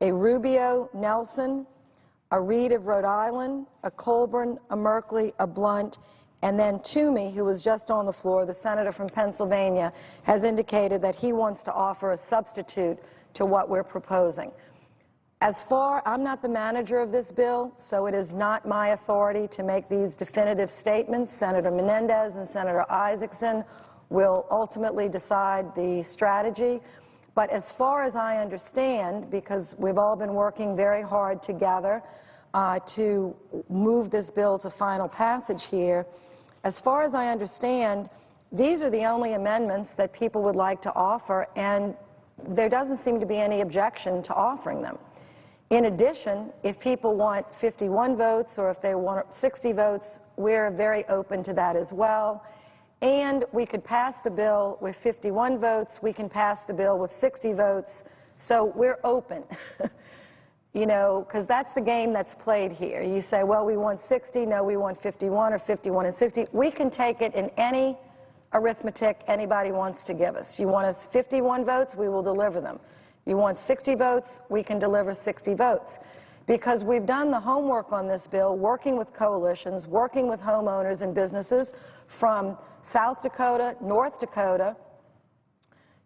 Speaker 10: a Rubio-Nelson, a Reid of Rhode Island, a Colburn, a Merkley, a Blunt, and then Toomey, who was just on the floor, the senator from Pennsylvania, has indicated that he wants to offer a substitute to what we're proposing. I'm not the manager of this bill, so it is not my authority to make these definitive statements. Senator Menendez and Senator Isaacson will ultimately decide the strategy. But as far as I understand, because we've all been working very hard together to move this bill to final passage here, as far as I understand, these are the only amendments that people would like to offer, and there doesn't seem to be any objection to offering them. In addition, if people want 51 votes or if they want 60 votes, we're very open to that as well. And we could pass the bill with 51 votes. We can pass the bill with 60 votes. So we're open, you know, because that's the game that's played here. You say, well, we want 60. No, we want 51 or 51 and 60. We can take it in any arithmetic anybody wants to give us. You want us 51 votes, we will deliver them. You want 60 votes, we can deliver 60 votes. Because we've done the homework on this bill, working with coalitions, working with homeowners and businesses from South Dakota, North Dakota,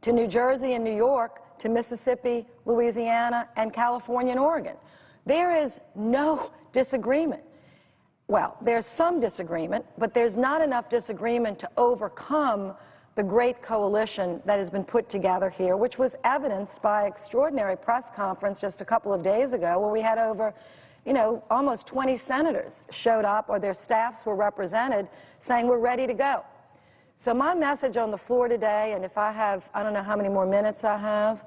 Speaker 10: to New Jersey and New York, to Mississippi, Louisiana, and California and Oregon. There is no disagreement. Well, there's some disagreement, but there's not enough disagreement to overcome the great coalition that has been put together here, which was evidenced by an extraordinary press conference just a couple of days ago where we had over, you know, almost 20 senators showed up or their staffs were represented saying we're ready to go. So my message on the floor today, and if I have, I don't know how many more minutes I have.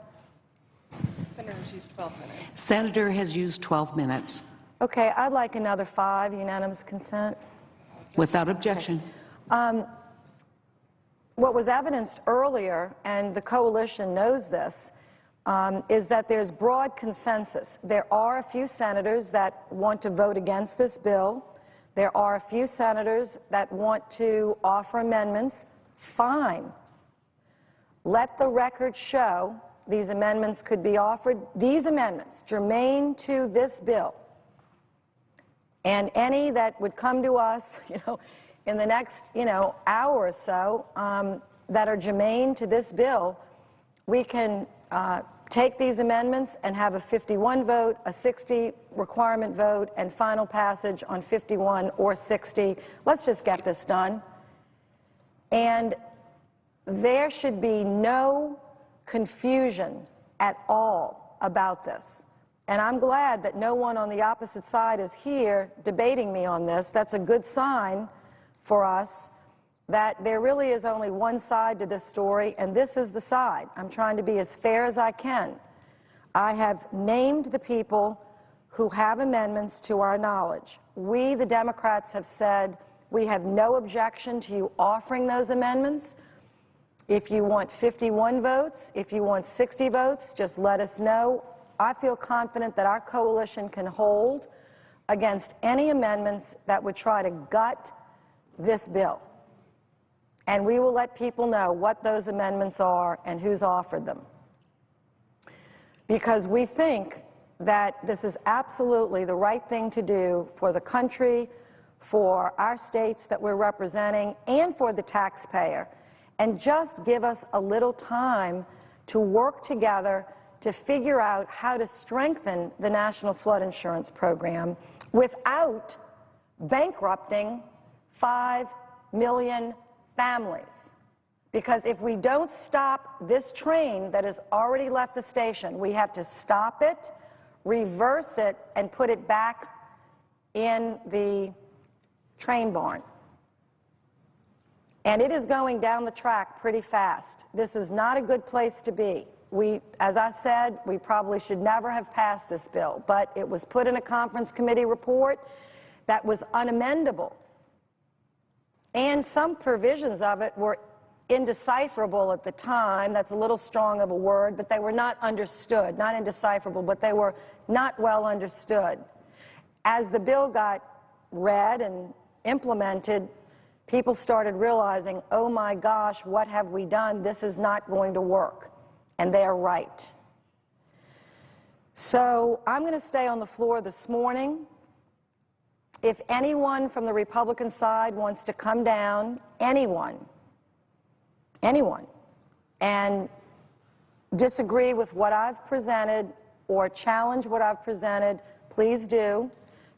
Speaker 2: Senator's used 12 minutes.
Speaker 11: Senator has used 12 minutes.
Speaker 10: Okay, I'd like another 5, unanimous consent.
Speaker 11: Without objection.
Speaker 10: Okay. What was evidenced earlier, and the coalition knows this, is that there's broad consensus. There are a few senators that want to vote against this bill. There are a few senators that want to offer amendments. Fine. Let the record show these amendments could be offered. These amendments, germane to this bill, and any that would come to us, you know, in the next, you know, hour or so that are germane to this bill, we can take these amendments and have a 51 vote, a 60 requirement vote, and final passage on 51 or 60. Let's just get this done. And there should be no confusion at all about this. And I'm glad that no one on the opposite side is here debating me on this. That's a good sign for us that there really is only one side to this story, and this is the side. I'm trying to be as fair as I can. I have named the people who have amendments to our knowledge. We, the Democrats, have said we have no objection to you offering those amendments. If you want 51 votes, if you want 60 votes, just let us know. I feel confident that our coalition can hold against any amendments that would try to gut this bill. And we will let people know what those amendments are and who's offered them. Because we think that this is absolutely the right thing to do for the country, for our states that we're representing, and for the taxpayer. And just give us a little time to work together to figure out how to strengthen the National Flood Insurance Program without bankrupting 5 million families. Because if we don't stop this train that has already left the station, we have to stop it, reverse it, and put it back in the train barn. And it is going down the track pretty fast. This is not a good place to be. As I said, we probably should never have passed this bill, but it was put in a conference committee report that was unamendable. And some provisions of it were indecipherable at the time. That's a little strong of a word, but they were not understood. Not indecipherable, but they were not well understood. As the bill got read and implemented, people started realizing, oh my gosh, what have we done? This is not going to work. And they're right. So I'm going to stay on the floor this morning. If anyone from the Republican side wants to come down, anyone, and disagree with what I've presented or challenge what I've presented, please do,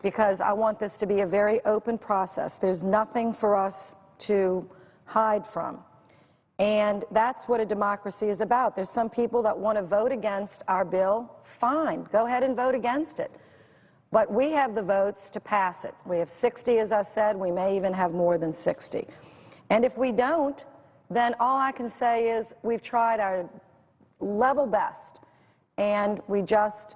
Speaker 10: because I want this to be a very open process. There's nothing for us to hide from. And that's what a democracy is about. There's some people that want to vote against our bill. Fine, go ahead and vote against it. But we have the votes to pass it. We have 60, as I said. We may even have more than 60. And if we don't, then all I can say is we've tried our level best, and we just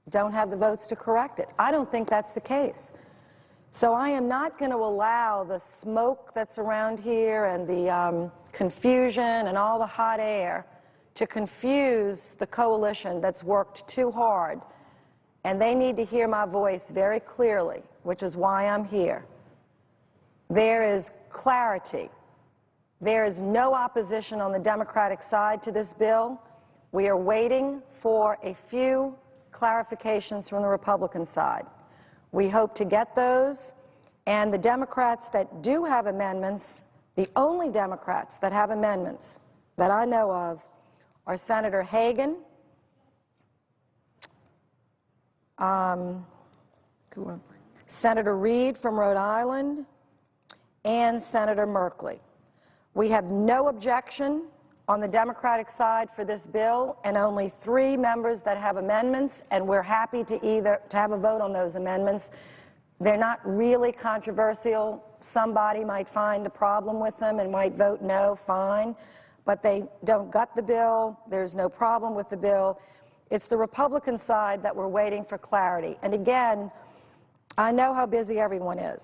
Speaker 10: don't have the votes to correct it. I don't think that's the case. So I am not going to allow the smoke that's around here and the confusion and all the hot air to confuse the coalition that's worked too hard. And they need to hear my voice very clearly, which is why I'm here. There is clarity. There is no opposition on the Democratic side to this bill. We are waiting for a few clarifications from the Republican side. We hope to get those, and the Democrats that do have amendments, the only Democrats that have amendments that I know of are Senator Hagan, Senator Reid from Rhode Island, and Senator Merkley. We have no objection on the Democratic side for this bill, and only 3 members that have amendments, and we're happy to have a vote on those amendments. They're not really controversial. Somebody might find a problem with them and might vote no, fine, but they don't gut the bill. There's no problem with the bill. It's the Republican side that we're waiting for clarity. And again, I know how busy everyone is.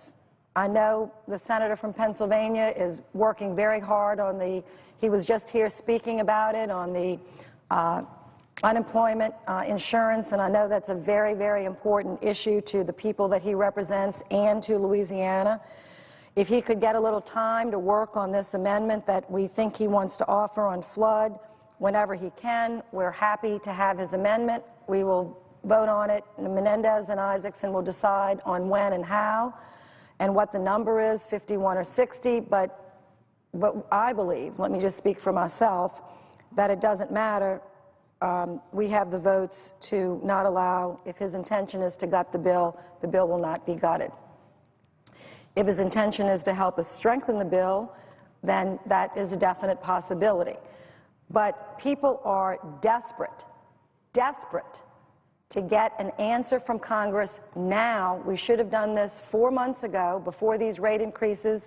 Speaker 10: I know the senator from Pennsylvania is working very hard on he was just here speaking about it, on the unemployment insurance, and I know that's a very, very important issue to the people that he represents and to Louisiana. If he could get a little time to work on this amendment that we think he wants to offer on flood whenever he can, we're happy to have his amendment. We will vote on it. Menendez and Isaacson will decide on when and how and what the number is, 51 or 60, but I believe, let me just speak for myself, that it doesn't matter. We have the votes to not allow, if his intention is to gut the bill will not be gutted. If his intention is to help us strengthen the bill, then that is a definite possibility. But people are desperate, desperate to get an answer from Congress now. We should have done this 4 months ago before these rate increases.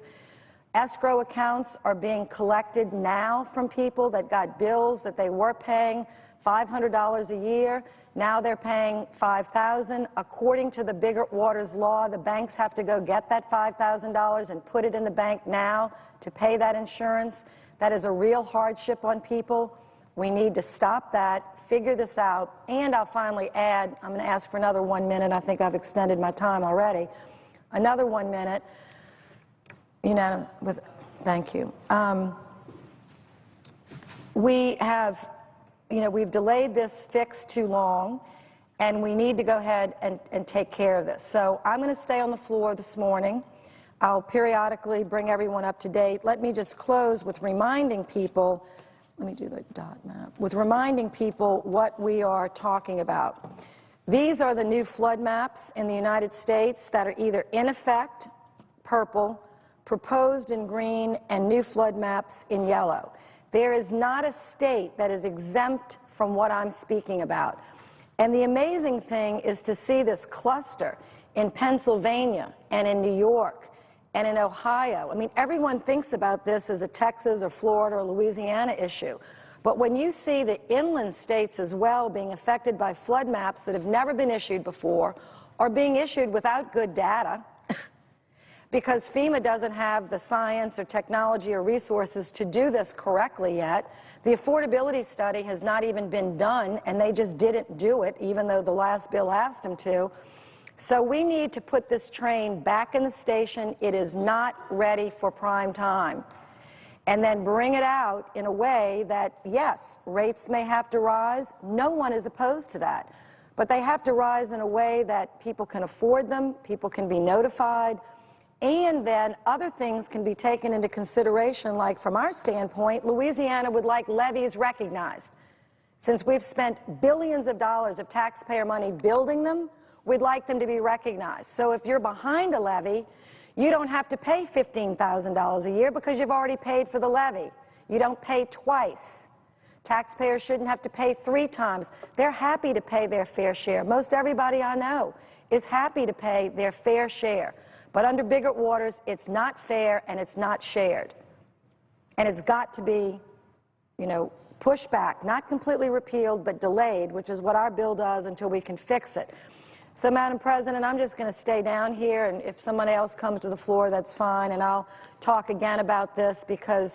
Speaker 10: Escrow accounts are being collected now from people that got bills that they were paying $500 a year. Now they're paying $5,000. According to the Biggert-Waters law, the banks have to go get that $5,000 and put it in the bank now to pay that insurance. That is a real hardship on people. We need to stop that, figure this out, and I'll finally add, I'm going to ask for another 1 minute. I think I've extended my time already. Another 1 minute. Thank you. We've delayed this fix too long, and we need to go ahead and take care of this. So I'm going to stay on the floor this morning. I'll periodically bring everyone up to date. Let me just close with reminding people, let me do the dot map, with reminding people what we are talking about. These are the new flood maps in the United States that are either in effect, purple, proposed in green, and new flood maps in yellow. There is not a state that is exempt from what I'm speaking about. And the amazing thing is to see this cluster in Pennsylvania and in New York and in Ohio. I mean, everyone thinks about this as a Texas or Florida or Louisiana issue. But when you see the inland states as well being affected by flood maps that have never been issued before or being issued without good data, because FEMA doesn't have the science or technology or resources to do this correctly yet. The affordability study has not even been done, and they just didn't do it, even though the last bill asked them to. So we need to put this train back in the station. It is not ready for prime time. And then bring it out in a way that, yes, rates may have to rise. No one is opposed to that. But they have to rise in a way that people can afford them, people can be notified, and then other things can be taken into consideration, like from our standpoint, Louisiana would like levees recognized. Since we've spent billions of dollars of taxpayer money building them, we'd like them to be recognized. So if you're behind a levee, you don't have to pay $15,000 a year because you've already paid for the levee. You don't pay twice. Taxpayers shouldn't have to pay 3 times. They're happy to pay their fair share. Most everybody I know is happy to pay their fair share. But under Biggert-Waters, it's not fair and it's not shared. And it's got to be, pushed back, not completely repealed, but delayed, which is what our bill does until we can fix it. So, Madam President, I'm just going to stay down here, and if someone else comes to the floor, that's fine, and I'll talk again about this because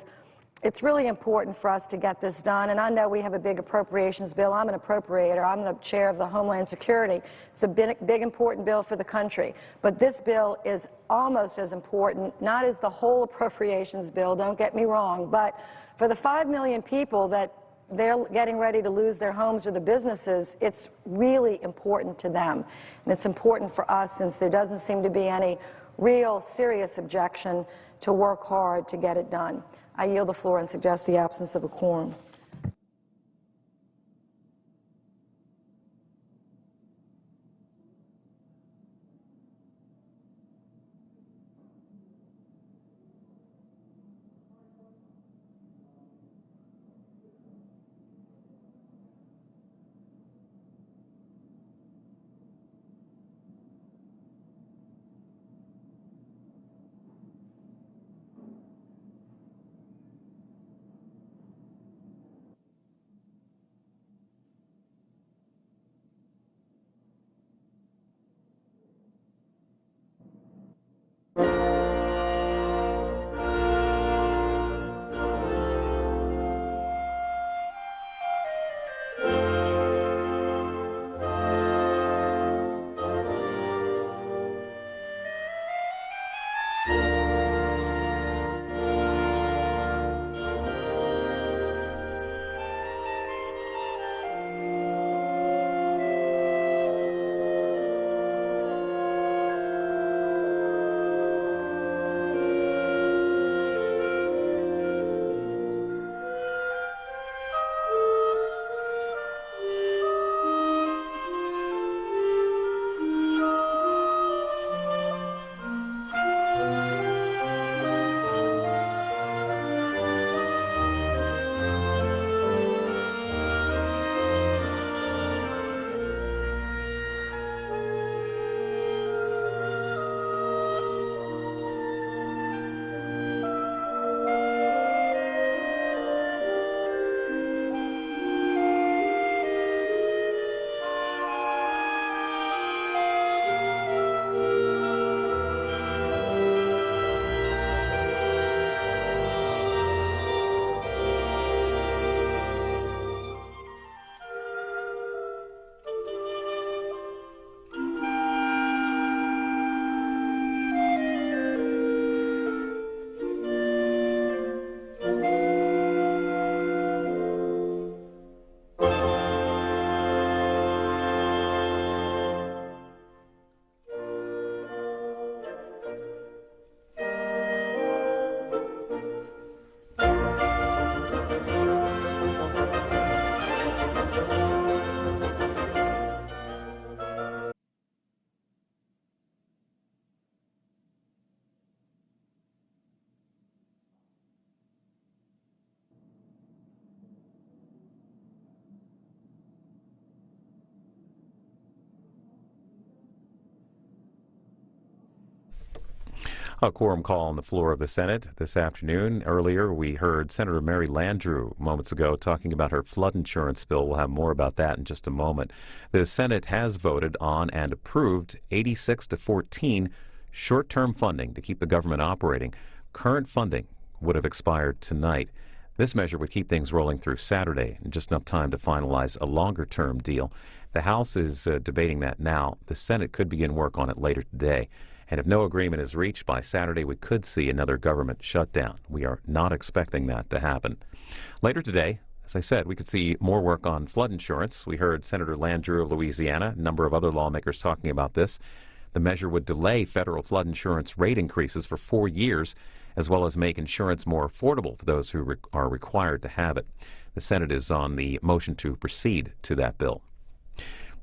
Speaker 10: it's really important for us to get this done. And I know we have a big appropriations bill. I'm an appropriator. I'm the chair of the Homeland Security. It's a big, important bill for the country. But this bill is almost as important, not as the whole appropriations bill, don't get me wrong, but for the 5 million people that they're getting ready to lose their homes or the businesses, it's really important to them. And it's important for us since there doesn't seem to be any real serious objection to work hard to get it done. I yield the floor and suggest the absence of a quorum.
Speaker 12: A quorum call on the floor of the Senate this afternoon. Earlier, we heard Senator Mary Landrieu moments ago talking about her flood insurance bill. We'll have more about that in just a moment. The Senate has voted on and approved 86-14 short-term funding to keep the government operating. Current funding would have expired tonight. This measure would keep things rolling through Saturday, and just enough time to finalize a longer-term deal. The House is debating that now. The Senate could begin work on it later today. And if no agreement is reached by Saturday, we could see another government shutdown. We are not expecting that to happen. Later today, as I said, we could see more work on flood insurance. We heard Senator Landrieu of Louisiana, a number of other lawmakers talking about this. The measure would delay federal flood insurance rate increases for 4 years, as well as make insurance more affordable for those who are required to have it. The Senate is on the motion to proceed to that bill.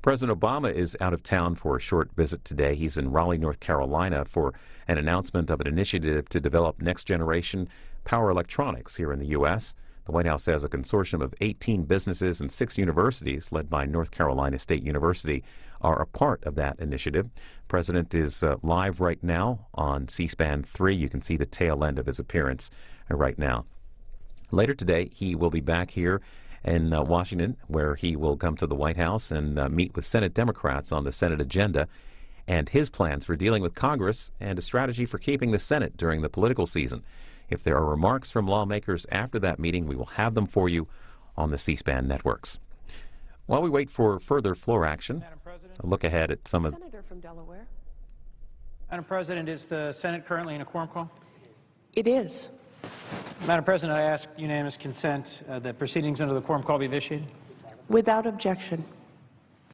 Speaker 12: President Obama is out of town for a short visit today. He's in Raleigh, North Carolina for an announcement of an initiative to develop next-generation power electronics here in the U.S. The White House says a consortium of 18 businesses and 6 universities, led by North Carolina State University, are a part of that initiative. The President is live right now on C-SPAN 3. You can see the tail end of his appearance right now. Later today, he will be back here in Washington, where he will come to the White House and meet with Senate Democrats on the Senate agenda and his plans for dealing with Congress and a strategy for keeping the Senate during the political season. If there are remarks from lawmakers after that meeting, we will have them for you on the C-SPAN networks. While we wait for further floor action, a look ahead at some of...
Speaker 2: Senator from Delaware.
Speaker 13: Madam President, is the Senate currently in a quorum call?
Speaker 2: It is.
Speaker 13: Madam President, I ask unanimous consent that proceedings under the quorum call be initiated.
Speaker 2: Without objection.